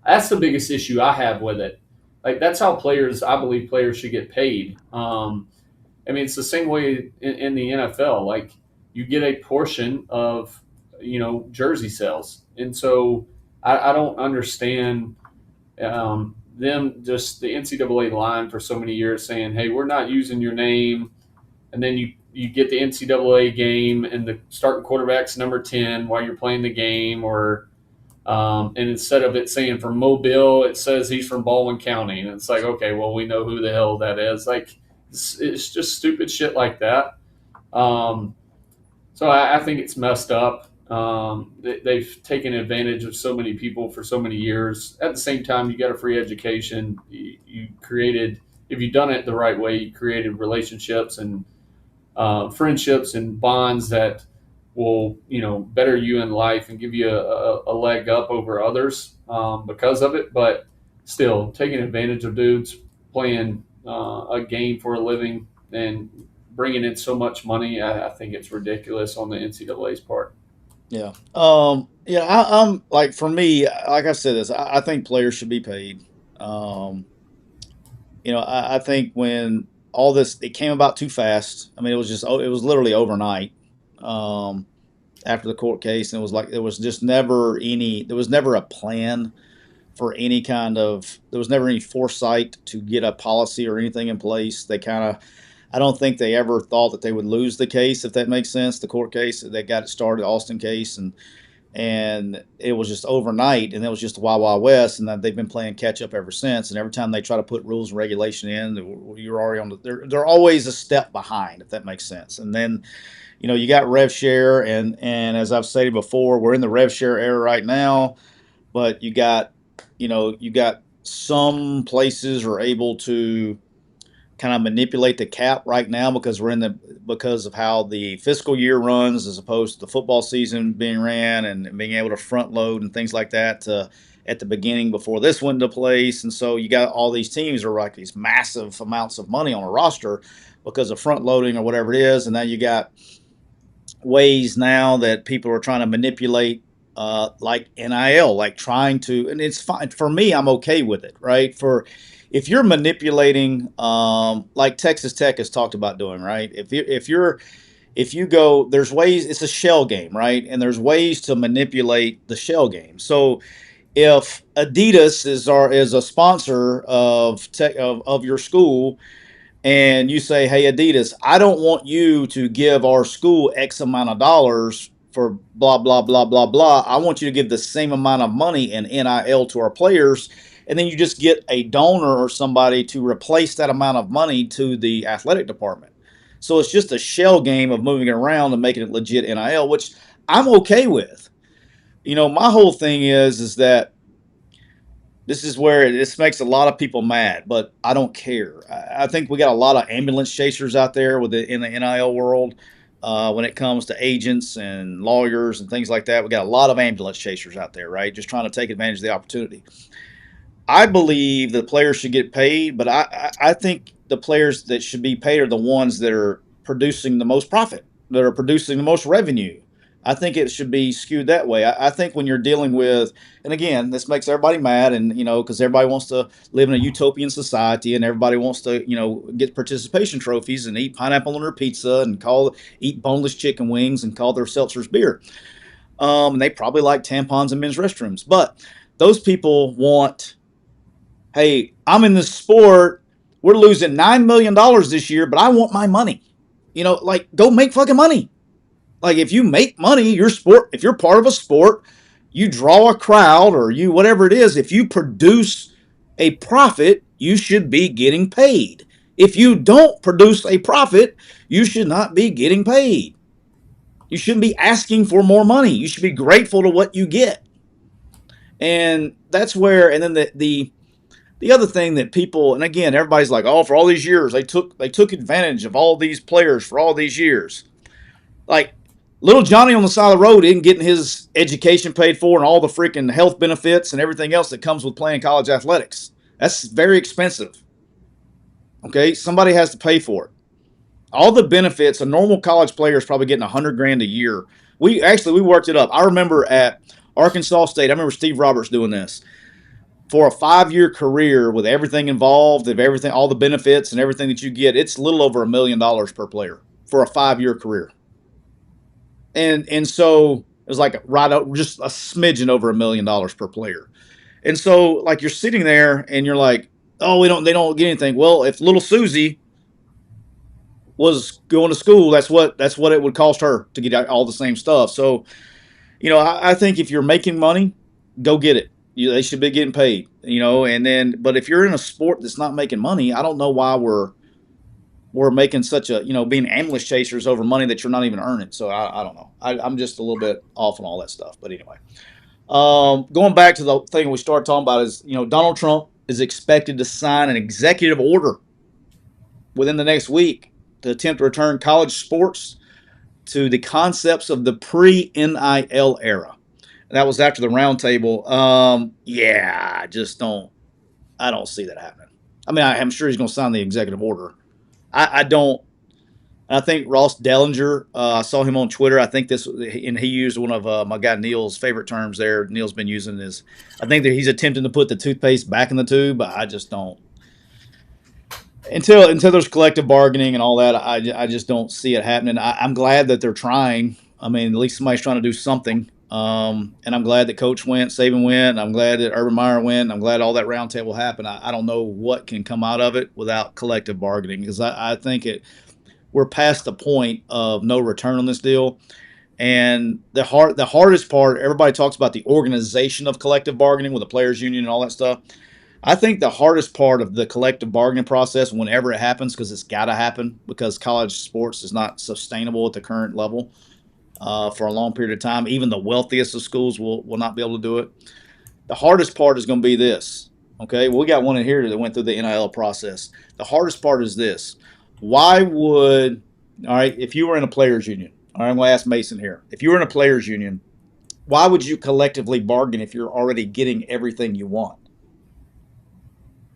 Speaker 2: that's the biggest issue I have with it. Like, that's how I believe players should get paid. I mean, it's the same way in the NFL. Like, you get a portion of, you know, jersey sales. And so I don't understand them just the NCAA line for so many years saying, hey, we're not using your name. And then you get the NCAA game and the starting quarterback's number 10 while you're playing the game, or and instead of it saying from Mobile, it says he's from Baldwin County. And it's like, okay, well, we know who the hell that is. Like, it's just stupid shit like that. So I think it's messed up. They've taken advantage of so many people for so many years. At the same time, you got a free education. You created, if you've done it the right way, you created relationships and friendships and bonds that will, better you in life and give you a leg up over others because of it. But still, taking advantage of dudes playing a game for a living and bringing in so much money, I think it's ridiculous on the NCAA's part.
Speaker 1: Yeah. Yeah. I'm like, for me, like I said, this, I think players should be paid. Um, I think when all this, it came about too fast. I mean, it was literally overnight. Um, After the court case, and it was like there was just there was never a plan for any kind of, there was never any foresight to get a policy or anything in place. They kind of, I don't think they ever thought that they would lose the case, if that makes sense. The court case, they got it started, the Austin case, and it was just overnight, and it was just the Wild Wild West, and they've been playing catch up ever since. And every time they try to put rules and regulation in, you're already on they're always a step behind, if that makes sense. And then you got rev share, and as I've stated before, we're in the rev share era right now. But you got some places are able to kind of manipulate the cap right now because of how the fiscal year runs, as opposed to the football season being ran and being able to front load and things like that at the beginning before this went into place. And so you got all these teams are like these massive amounts of money on a roster because of front loading or whatever it is. And now you got ways now that people are trying to manipulate, like NIL, like trying to, and it's fine for me. I'm okay with it, right? For if you're manipulating, like Texas Tech has talked about doing, right? If you go, there's ways. It's a shell game, right? And there's ways to manipulate the shell game. So if Adidas is a sponsor of your school, and you say, hey, Adidas, I don't want you to give our school X amount of dollars for blah, blah, blah, blah, blah. I want you to give the same amount of money in NIL to our players. And then you just get a donor or somebody to replace that amount of money to the athletic department. So it's just a shell game of moving it around and making it legit NIL, which I'm okay with. My whole thing is that this is where this makes a lot of people mad, but I don't care. I think we got a lot of ambulance chasers out there in the NIL world. When it comes to agents and lawyers and things like that, we got a lot of ambulance chasers out there, right? Just trying to take advantage of the opportunity. I believe the players should get paid, but I think the players that should be paid are the ones that are producing the most profit, that are producing the most revenue. I think it should be skewed that way. I think when you're dealing with, and again, this makes everybody mad, and because everybody wants to live in a utopian society, and everybody wants to, get participation trophies and eat pineapple on their pizza and eat boneless chicken wings and call their seltzers beer. And they probably like tampons in men's restrooms, but those people want, hey, I'm in this sport. We're losing $9 million this year, but I want my money. Like, go make fucking money. Like, if you make money, if you're part of a sport, you draw a crowd or you, whatever it is, if you produce a profit, you should be getting paid. If you don't produce a profit, you should not be getting paid. You shouldn't be asking for more money. You should be grateful to what you get. And that's where, and then the other thing that people, and again, everybody's like, oh, for all these years, they took advantage of all these players for all these years. Like, little Johnny on the side of the road isn't getting his education paid for and all the freaking health benefits and everything else that comes with playing college athletics. That's very expensive. Okay, somebody has to pay for it. All the benefits, a normal college player is probably getting $100,000 a year. We worked it up. I remember at Arkansas State, I remember Steve Roberts doing this. For a 5-year career with everything involved, of everything, all the benefits and everything that you get, it's a little over $1 million per player for a 5-year career. And so it was like right up, just a smidgen over $1 million per player. And so, like, you're sitting there and you're like, oh, they don't get anything. Well, if little Susie was going to school, that's what it would cost her to get all the same stuff. So, I think if you're making money, go get it. They should be getting paid, and then, but if you're in a sport that's not making money, I don't know why we're making such a, being ambulance chasers over money that you're not even earning. So I don't know. I'm just a little bit off on all that stuff. But anyway, going back to the thing we started talking about is, Donald Trump is expected to sign an executive order within the next week to attempt to return college sports to the concepts of the pre-NIL era. That was after the roundtable. I just don't. I don't see that happening. I mean, I'm sure he's going to sign the executive order. I don't. I think Ross Dellinger, I saw him on Twitter. I think and he used one of my guy Neal's favorite terms there. Neal's been using this. I think that he's attempting to put the toothpaste back in the tube, but I just don't. Until there's collective bargaining and all that, I just don't see it happening. I'm glad that they're trying. I mean, at least somebody's trying to do something. And I'm glad that Coach went, Saban went. I'm glad that Urban Meyer went. I'm glad all that roundtable happened. I don't know what can come out of it without collective bargaining, because I think we're past the point of no return on this deal. And the hardest part, everybody talks about the organization of collective bargaining with the players union and all that stuff. I think the hardest part of the collective bargaining process, whenever it happens, because it's got to happen, because college sports is not sustainable at the current level for a long period of time. Even the wealthiest of schools will not be able to do it. The hardest part is going to be this. Okay, well, we got one in here that went through the NIL process. The hardest part is this. Why would, all right, if you were in a players union, all right, I'm going to ask Mason here. If you were in a players union, why would you collectively bargain if you're already getting everything you want?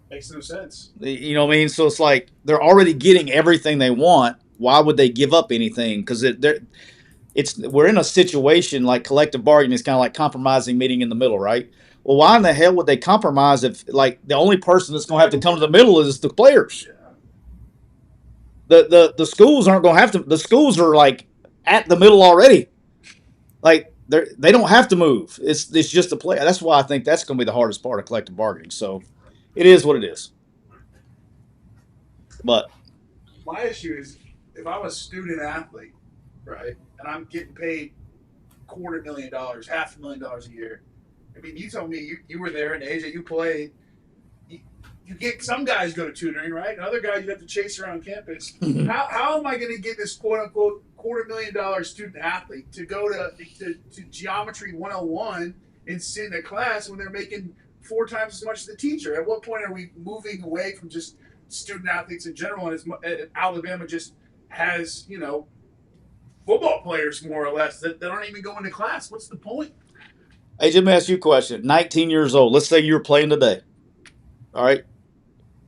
Speaker 3: Makes no sense.
Speaker 1: You know what I mean? So it's like they're already getting everything they want. Why would they give up anything? Because we're in a situation like collective bargaining is kind of like compromising, meeting in the middle, right? Well, why in the hell would they compromise if, like, the only person that's going to have to come to the middle is the players? The schools aren't going to have to. The schools are like at the middle already. Like they don't have to move. It's just the play. That's why I think that's going to be the hardest part of collective bargaining. So it is what it is. But
Speaker 3: my issue is if I'm a student athlete, right, and I'm getting paid $250,000, $500,000 a year. I mean, you told me you were there, and AJ, you played. You get some guys go to tutoring, right? And other guys you have to chase around campus. How am I going to get this quote unquote $250,000 student athlete to go to Geometry 101 and sit in a class when they're making 4 times as much as the teacher? At what point are we moving away from just student athletes in general? And Alabama just has, football players more or less that aren't even going to class. What's the point?
Speaker 1: Hey, Jim, ask you a question. 19 years old. Let's say you're playing today. All right.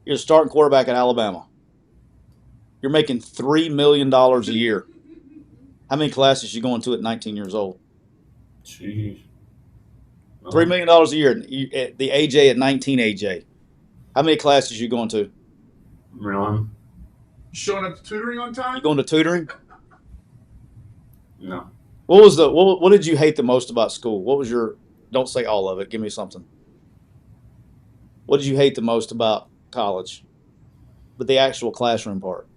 Speaker 1: You're a starting quarterback at Alabama. You're making $3 million a year. How many classes you going to at 19 years old?
Speaker 2: Jeez.
Speaker 1: $3 million a year. The AJ at 19 AJ. How many classes you going to?
Speaker 2: Really?
Speaker 3: Showing up to tutoring on time?
Speaker 1: You going to tutoring?
Speaker 2: No.
Speaker 1: What did you hate the most about school? What was your, don't say all of it. Give me something. What did you hate the most about college? But the actual classroom part.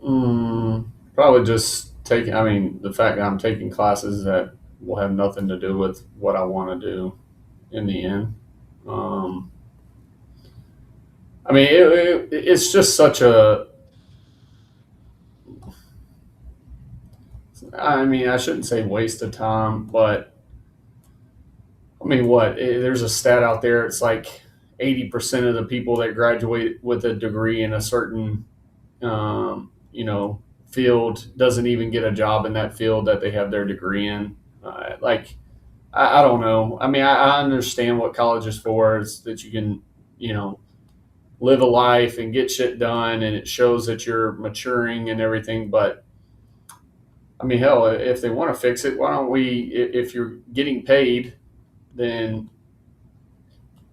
Speaker 2: Probably just the fact that I'm taking classes that will have nothing to do with what I want to do in the end. It's just such a, I shouldn't say waste of time, but there's a stat out there. It's like 80% of the people that graduate with a degree in a certain, field doesn't even get a job in that field that they have their degree in. I don't know. I understand what college is for. It's that you can, live a life and get shit done, and it shows that you're maturing and everything. But hell, if they want to fix it, why don't we? If you're getting paid, then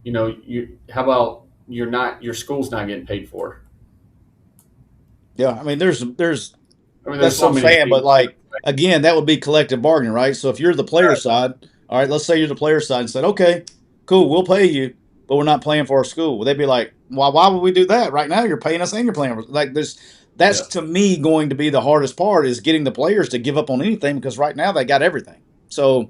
Speaker 2: how about your school's not getting paid for?
Speaker 1: Yeah, there's
Speaker 2: there's
Speaker 1: that's
Speaker 2: so
Speaker 1: what I'm
Speaker 2: many
Speaker 1: saying. But
Speaker 2: things.
Speaker 1: again, that would be collective bargaining, right? So if you're the player side, all right, let's say you're the player side and said, okay, cool, we'll pay you, but we're not paying for our school. Well, they'd be like, why would we do that? Right now, you're paying us and you're paying for that's to me going to be the hardest part, is getting the players to give up on anything, because right now they got everything. So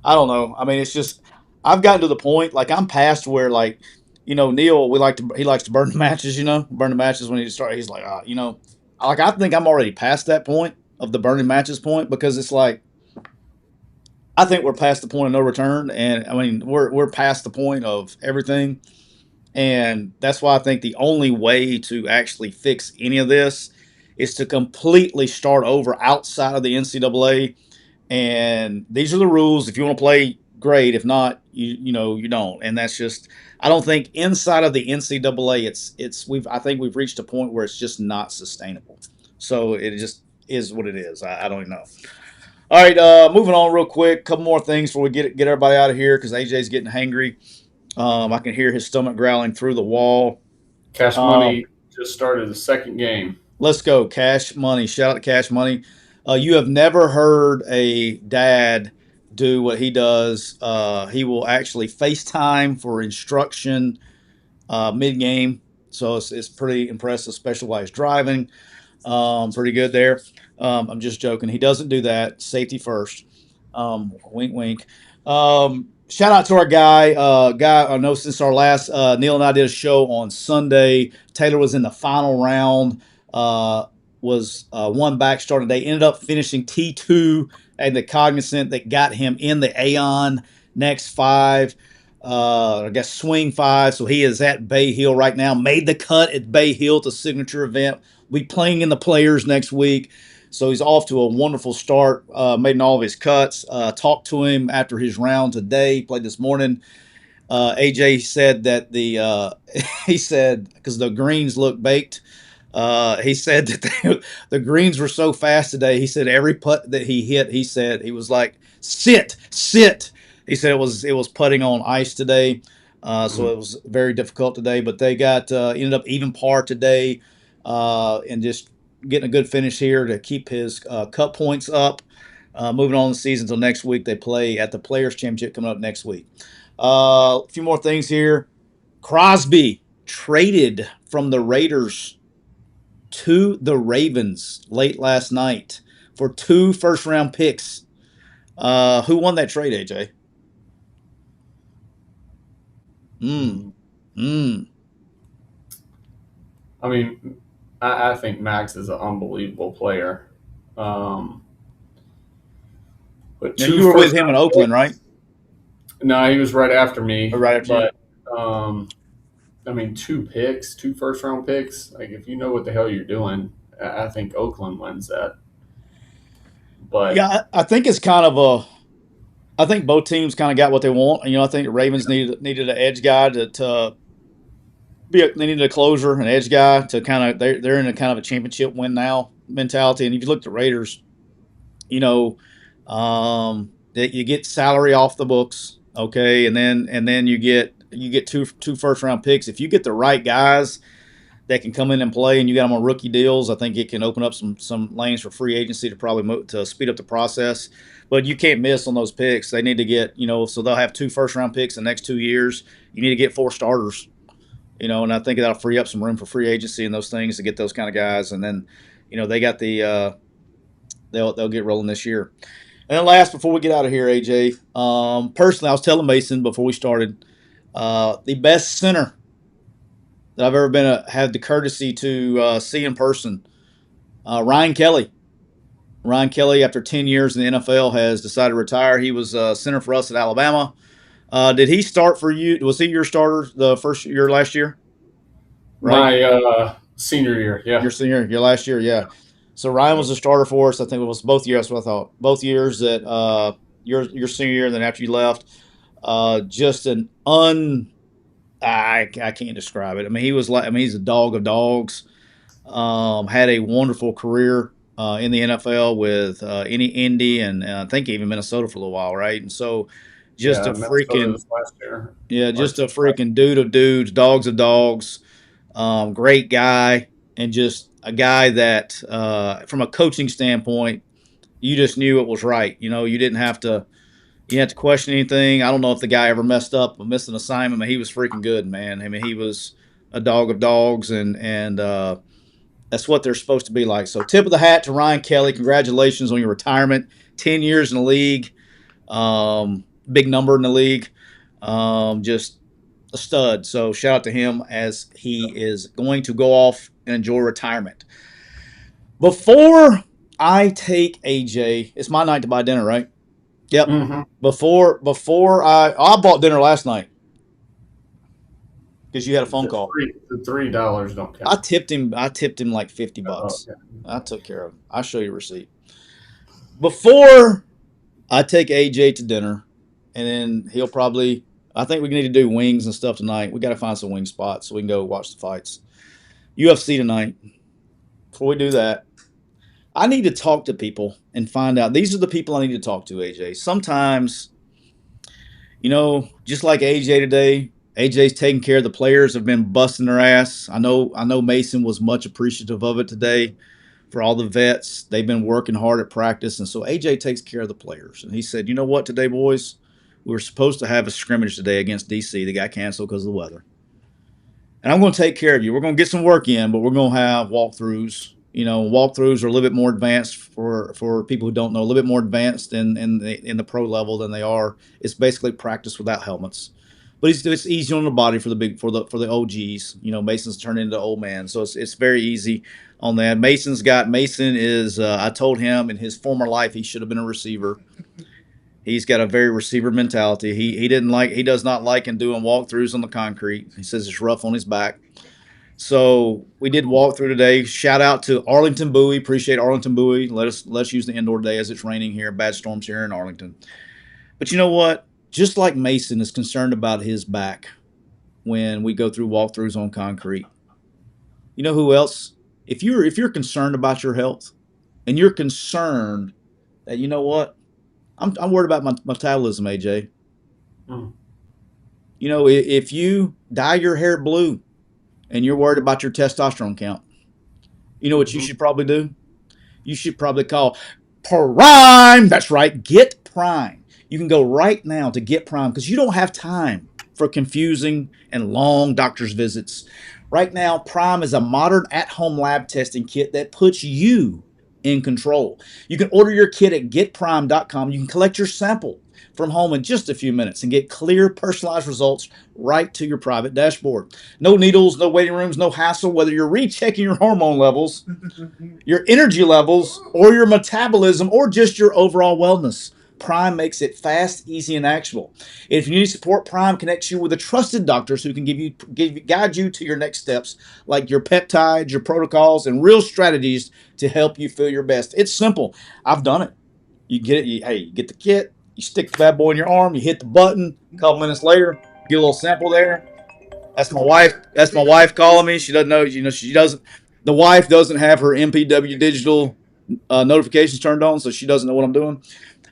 Speaker 1: I don't know. It's just, I've gotten to the point, like, I'm past where, like, Neal, he likes to burn the matches, burn the matches when he starts. He's like, I think I'm already past that point of the burning matches point, because it's like, I think we're past the point of no return, and we're past the point of everything, and that's why I think the only way to actually fix any of this is to completely start over outside of the NCAA. And these are the rules. If you want to play, great. If not, you don't. And that's just, I don't think inside of the NCAA, I think we've reached a point where it's just not sustainable. So it just is what it is. I don't even know. All right, moving on real quick. Couple more things before we get everybody out of here because AJ's getting hangry. I can hear his stomach growling through the wall.
Speaker 2: Cash Money just started the second game.
Speaker 1: Let's go, Cash Money. Shout out to Cash Money. You have never heard a dad do what he does. He will actually FaceTime for instruction mid-game. So it's pretty impressive, especially while he's driving. Pretty good there. I'm just joking. He doesn't do that. Safety first. Wink, wink. Shout out to our guy. I know since our last Neal and I did a show on Sunday. Taylor was in the final round. Was one back starting today. Ended up finishing T2 and the Cognizant that got him in the Aon next 5. I guess swing 5. So he is at Bay Hill right now. Made the cut at Bay Hill to signature event. Be playing in the Players next week. So he's off to a wonderful start. Made all of his cuts. Talked to him after his round today. Played this morning. AJ said that he said because the greens look baked. He said that the greens were so fast today. He said every putt that he hit, he said he was like sit. He said it was putting on ice today, so it was very difficult today. But they got ended up even par today, and just getting a good finish here to keep his cut points up. Moving on in the season until next week, they play at the Players Championship coming up next week. A few more things here. Crosby traded from the Raiders to the Ravens late last night for 2 first-round picks. Who won that trade, AJ?
Speaker 2: I mean, I think Max is an unbelievable player. But
Speaker 1: now you were with him in Oakland, right?
Speaker 2: No, he was right after me.
Speaker 1: Right after
Speaker 2: you. I mean, 2 picks, 2 first-round picks. Like, if you know what the hell you're doing, I think Oakland wins that. But
Speaker 1: yeah, I think it's kind of I think both teams kind of got what they want. I think the Ravens needed an edge guy to be. They needed a closer, an edge guy to kind of. They're in a kind of a championship win now mentality. And if you look at the Raiders, that you get salary off the books, okay, and then you get 2 first-round picks. If you get the right guys that can come in and play, and you got them on rookie deals, I think it can open up some lanes for free agency to probably to speed up the process. But you can't miss on those picks. They need to get, so they'll have 2 first-round picks in the next 2 years. You need to get 4 starters, and I think that'll free up some room for free agency and those things to get those kind of guys. And then, they got they'll get rolling this year. And then last, before we get out of here, AJ, personally, I was telling Mason before we started, the best center that I've ever had the courtesy to see in person, Ryan Kelly. Ryan Kelly, after 10 years in the NFL, has decided to retire. He was center for us at Alabama. Did he start for you? Was he your starter the first year last year?
Speaker 2: Right? My senior year, yeah.
Speaker 1: Your last year, yeah. So Ryan was a starter for us. I think it was both years. That's what I thought. Both years that your senior year, and then after you left, just an I can't describe it. I mean, he's a dog of dogs. Had a wonderful career in the NFL with Indy and I think even Minnesota for a little while, right? And so, just a freaking dude of dudes, dogs of dogs. Great guy, and just a guy that, from a coaching standpoint, you just knew it was right. You didn't have to. You didn't have to question anything. I don't know if the guy ever messed up or missed an assignment, but he was freaking good, man. I mean, he was a dog of dogs, and that's what they're supposed to be like. So, tip of the hat to Ryan Kelly. Congratulations on your retirement. 10 years in the league. Big number in the league. Just a stud. So, shout out to him as he is going to go off and enjoy retirement. Before I take AJ, it's my night to buy dinner, right? Yep.
Speaker 2: Mm-hmm.
Speaker 1: Before I bought dinner last night. because you had a phone call.
Speaker 2: The $3 don't count.
Speaker 1: I tipped him like $50.
Speaker 2: Okay.
Speaker 1: I took care of him. I'll show you a receipt. Before I take AJ to dinner, and then he'll probably. I think we need to do wings and stuff tonight. We got to find some wing spots so we can go watch the fights. UFC tonight. Before we do that, I need to talk to people and find out. These are the people I need to talk to, AJ. Sometimes, just like AJ today, AJ's taking care of the players, have been busting their ass. I know Mason was much appreciative of it today for all the vets. They've been working hard at practice, and so AJ takes care of the players. And he said, you know what, today, boys, we were supposed to have a scrimmage today against DC that got canceled because of the weather. And I'm going to take care of you. We're going to get some work in, but we're going to have walkthroughs. Walkthroughs are a little bit more advanced for people who don't know, a little bit more advanced in the pro level than they are. It's basically practice without helmets. But it's easy on the body for the OGs. Mason's turned into old man, so it's very easy on that. Mason is. I told him in his former life he should have been a receiver. He's got a very receiver mentality. He does not like doing walkthroughs on the concrete. He says it's rough on his back. So we did walkthrough today. Shout out to Arlington Bowie. Appreciate Arlington Bowie. Let's use the indoor day as it's raining here. Bad storms here in Arlington. But you know what? Just like Mason is concerned about his back when we go through walkthroughs on concrete. You know who else? If you're concerned about your health and you're concerned that, you know what? I'm worried about my metabolism, AJ.
Speaker 2: Mm.
Speaker 1: If you dye your hair blue and you're worried about your testosterone count, you know what you should probably do? You should probably call Prime. That's right. Get Prime. You can go right now to Get Prime because you don't have time for confusing and long doctor's visits. Right now, Prime is a modern at-home lab testing kit that puts you in control. You can order your kit at getprime.com. You can collect your sample from home in just a few minutes and get clear, personalized results right to your private dashboard. No needles, no waiting rooms, no hassle, whether you're rechecking your hormone levels, your energy levels, or your metabolism, or just your overall wellness. Prime makes it fast, easy, and actionable. If you need support, Prime connects you with the trusted doctors who can guide you to your next steps, like your peptides, your protocols, and real strategies to help you feel your best. It's simple. I've done it. You get it. You get the kit. You stick the bad boy in your arm. You hit the button. A couple minutes later, get a little sample there. That's my wife. That's my wife calling me. She doesn't know. She doesn't. The wife doesn't have her MPW digital notifications turned on, so she doesn't know what I'm doing.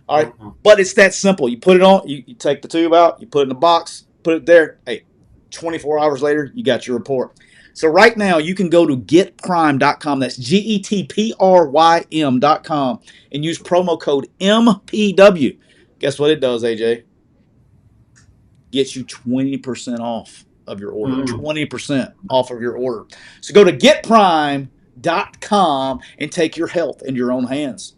Speaker 1: All right, but it's that simple. You put it on, you take the tube out, you put it in the box, put it there. Hey, 24 hours later, you got your report. So right now, you can go to getprime.com. That's GETPRYM.com and use promo code MPW. Guess what it does, AJ? Gets you 20% off of your order. 20% off of your order. So go to getprime.com and take your health in your own hands.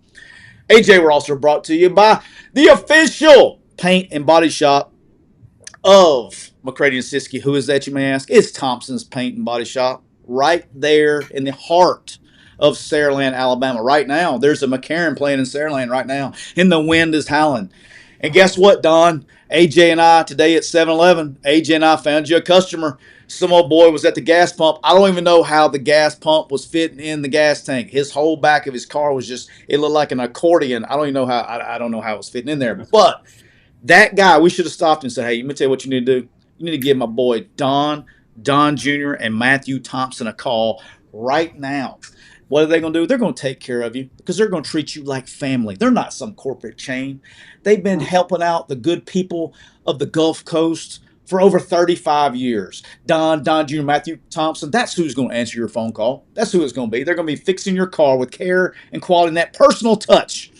Speaker 1: AJ, we're also brought to you by the official paint and body shop of McCready and Siskey. Who is that, you may ask? It's Thompson's Paint and Body Shop right there in the heart of Saraland, Alabama. Right now, there's a McCarron playing in Saraland right now, and the wind is howling. And guess what, Don? AJ and I, today at 7-Eleven, AJ and I found you a customer. Some old boy was at the gas pump. I don't even know how the gas pump was fitting in the gas tank. His whole back of his car was it looked like an accordion. I don't even know how, I don't know how it was fitting in there. But that guy, we should have stopped and said, hey, let me tell you what you need to do. You need to give my boy Don Jr. and Matthew Thompson a call right now. What are they going to do? They're going to take care of you because they're going to treat you like family. They're not some corporate chain. They've been helping out the good people of the Gulf Coast for over 35 years. Don Jr., Matthew Thompson, that's who's going to answer your phone call. That's who it's going to be. They're going to be fixing your car with care and quality and that personal touch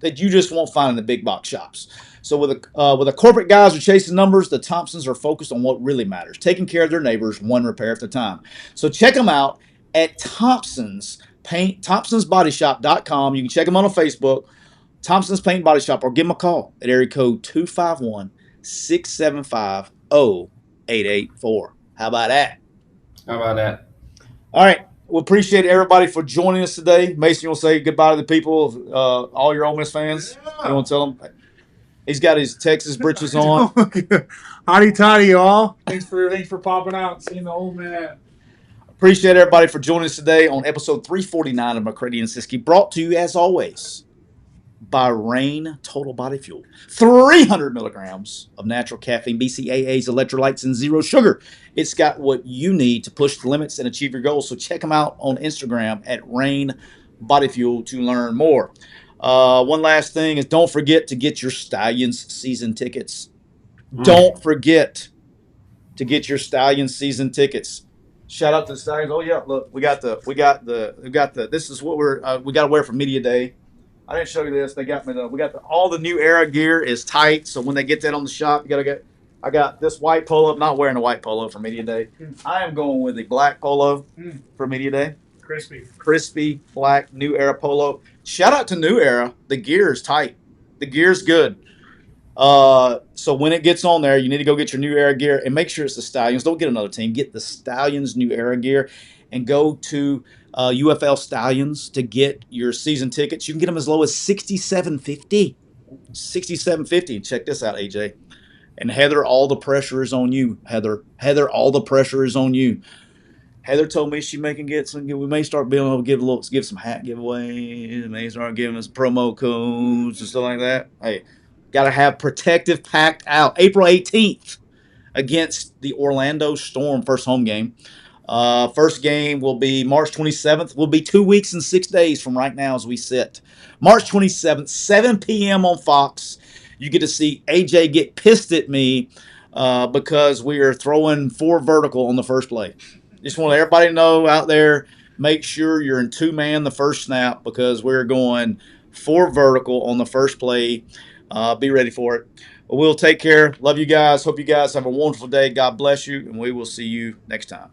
Speaker 1: that you just won't find in the big box shops. So with the corporate guys who are chasing numbers, the Thompsons are focused on what really matters, taking care of their neighbors one repair at a time. So check them out at thompsonsbodyshop.com. You can check them on Facebook, Thompson's Paint and Body Shop, or give them a call at area code 251-675-0884. How about that?
Speaker 2: How about that?
Speaker 1: All right. We appreciate everybody for joining us today. Mason, you want to say goodbye to the people, all your Ole Miss fans?
Speaker 3: Yeah.
Speaker 1: You want to tell them? He's got his Texas britches on.
Speaker 3: Hotty toddy, y'all. Thanks for popping out and seeing the old man.
Speaker 1: Appreciate everybody for joining us today on episode 349 of McCready and Siskey, brought to you, as always, by Rain Total Body Fuel. 300 milligrams of natural caffeine, BCAAs, electrolytes, and zero sugar. It's got what you need to push the limits and achieve your goals. So check them out on Instagram at Rain Body Fuel to learn more. One last thing is, don't forget to get your Stallions season tickets. Don't forget to get your Stallions season tickets. Shout out to the Stallions. Oh yeah, look, we got the. This is what we got to wear for media day. I didn't show you this. They got me we got all the new era gear is tight. So when they get that on the shop, you gotta get. I got this white polo. I'm not wearing a white polo for media day. I am going with a black polo for media day. Crispy black New Era polo. Shout out to New Era. The gear is tight. The gear's good. So when it gets on there, you need to go get your New Era gear and make sure it's the Stallions. Don't get another team. Get the Stallions New Era gear and go to UFL Stallions to get your season tickets. You can get them as low as $67.50. $67.50. Check this out, AJ. And Heather, all the pressure is on you. Heather, all the pressure is on you. Heather told me she may can get some. We may start being able to give some hat giveaways. May start giving us promo codes and stuff like that. Hey, got to have Protective packed out. April 18th against the Orlando Storm, first home game. First game will be March 27th. Will be 2 weeks and 6 days from right now as we sit. March 27th, 7 p.m. on Fox. You get to see AJ get pissed at me because we are throwing 4 vertical on the first play. Just want everybody to know out there, make sure you're in 2-man the first snap because we're going 4 vertical on the first play. Be ready for it. But we'll take care. Love you guys. Hope you guys have a wonderful day. God bless you, and we will see you next time.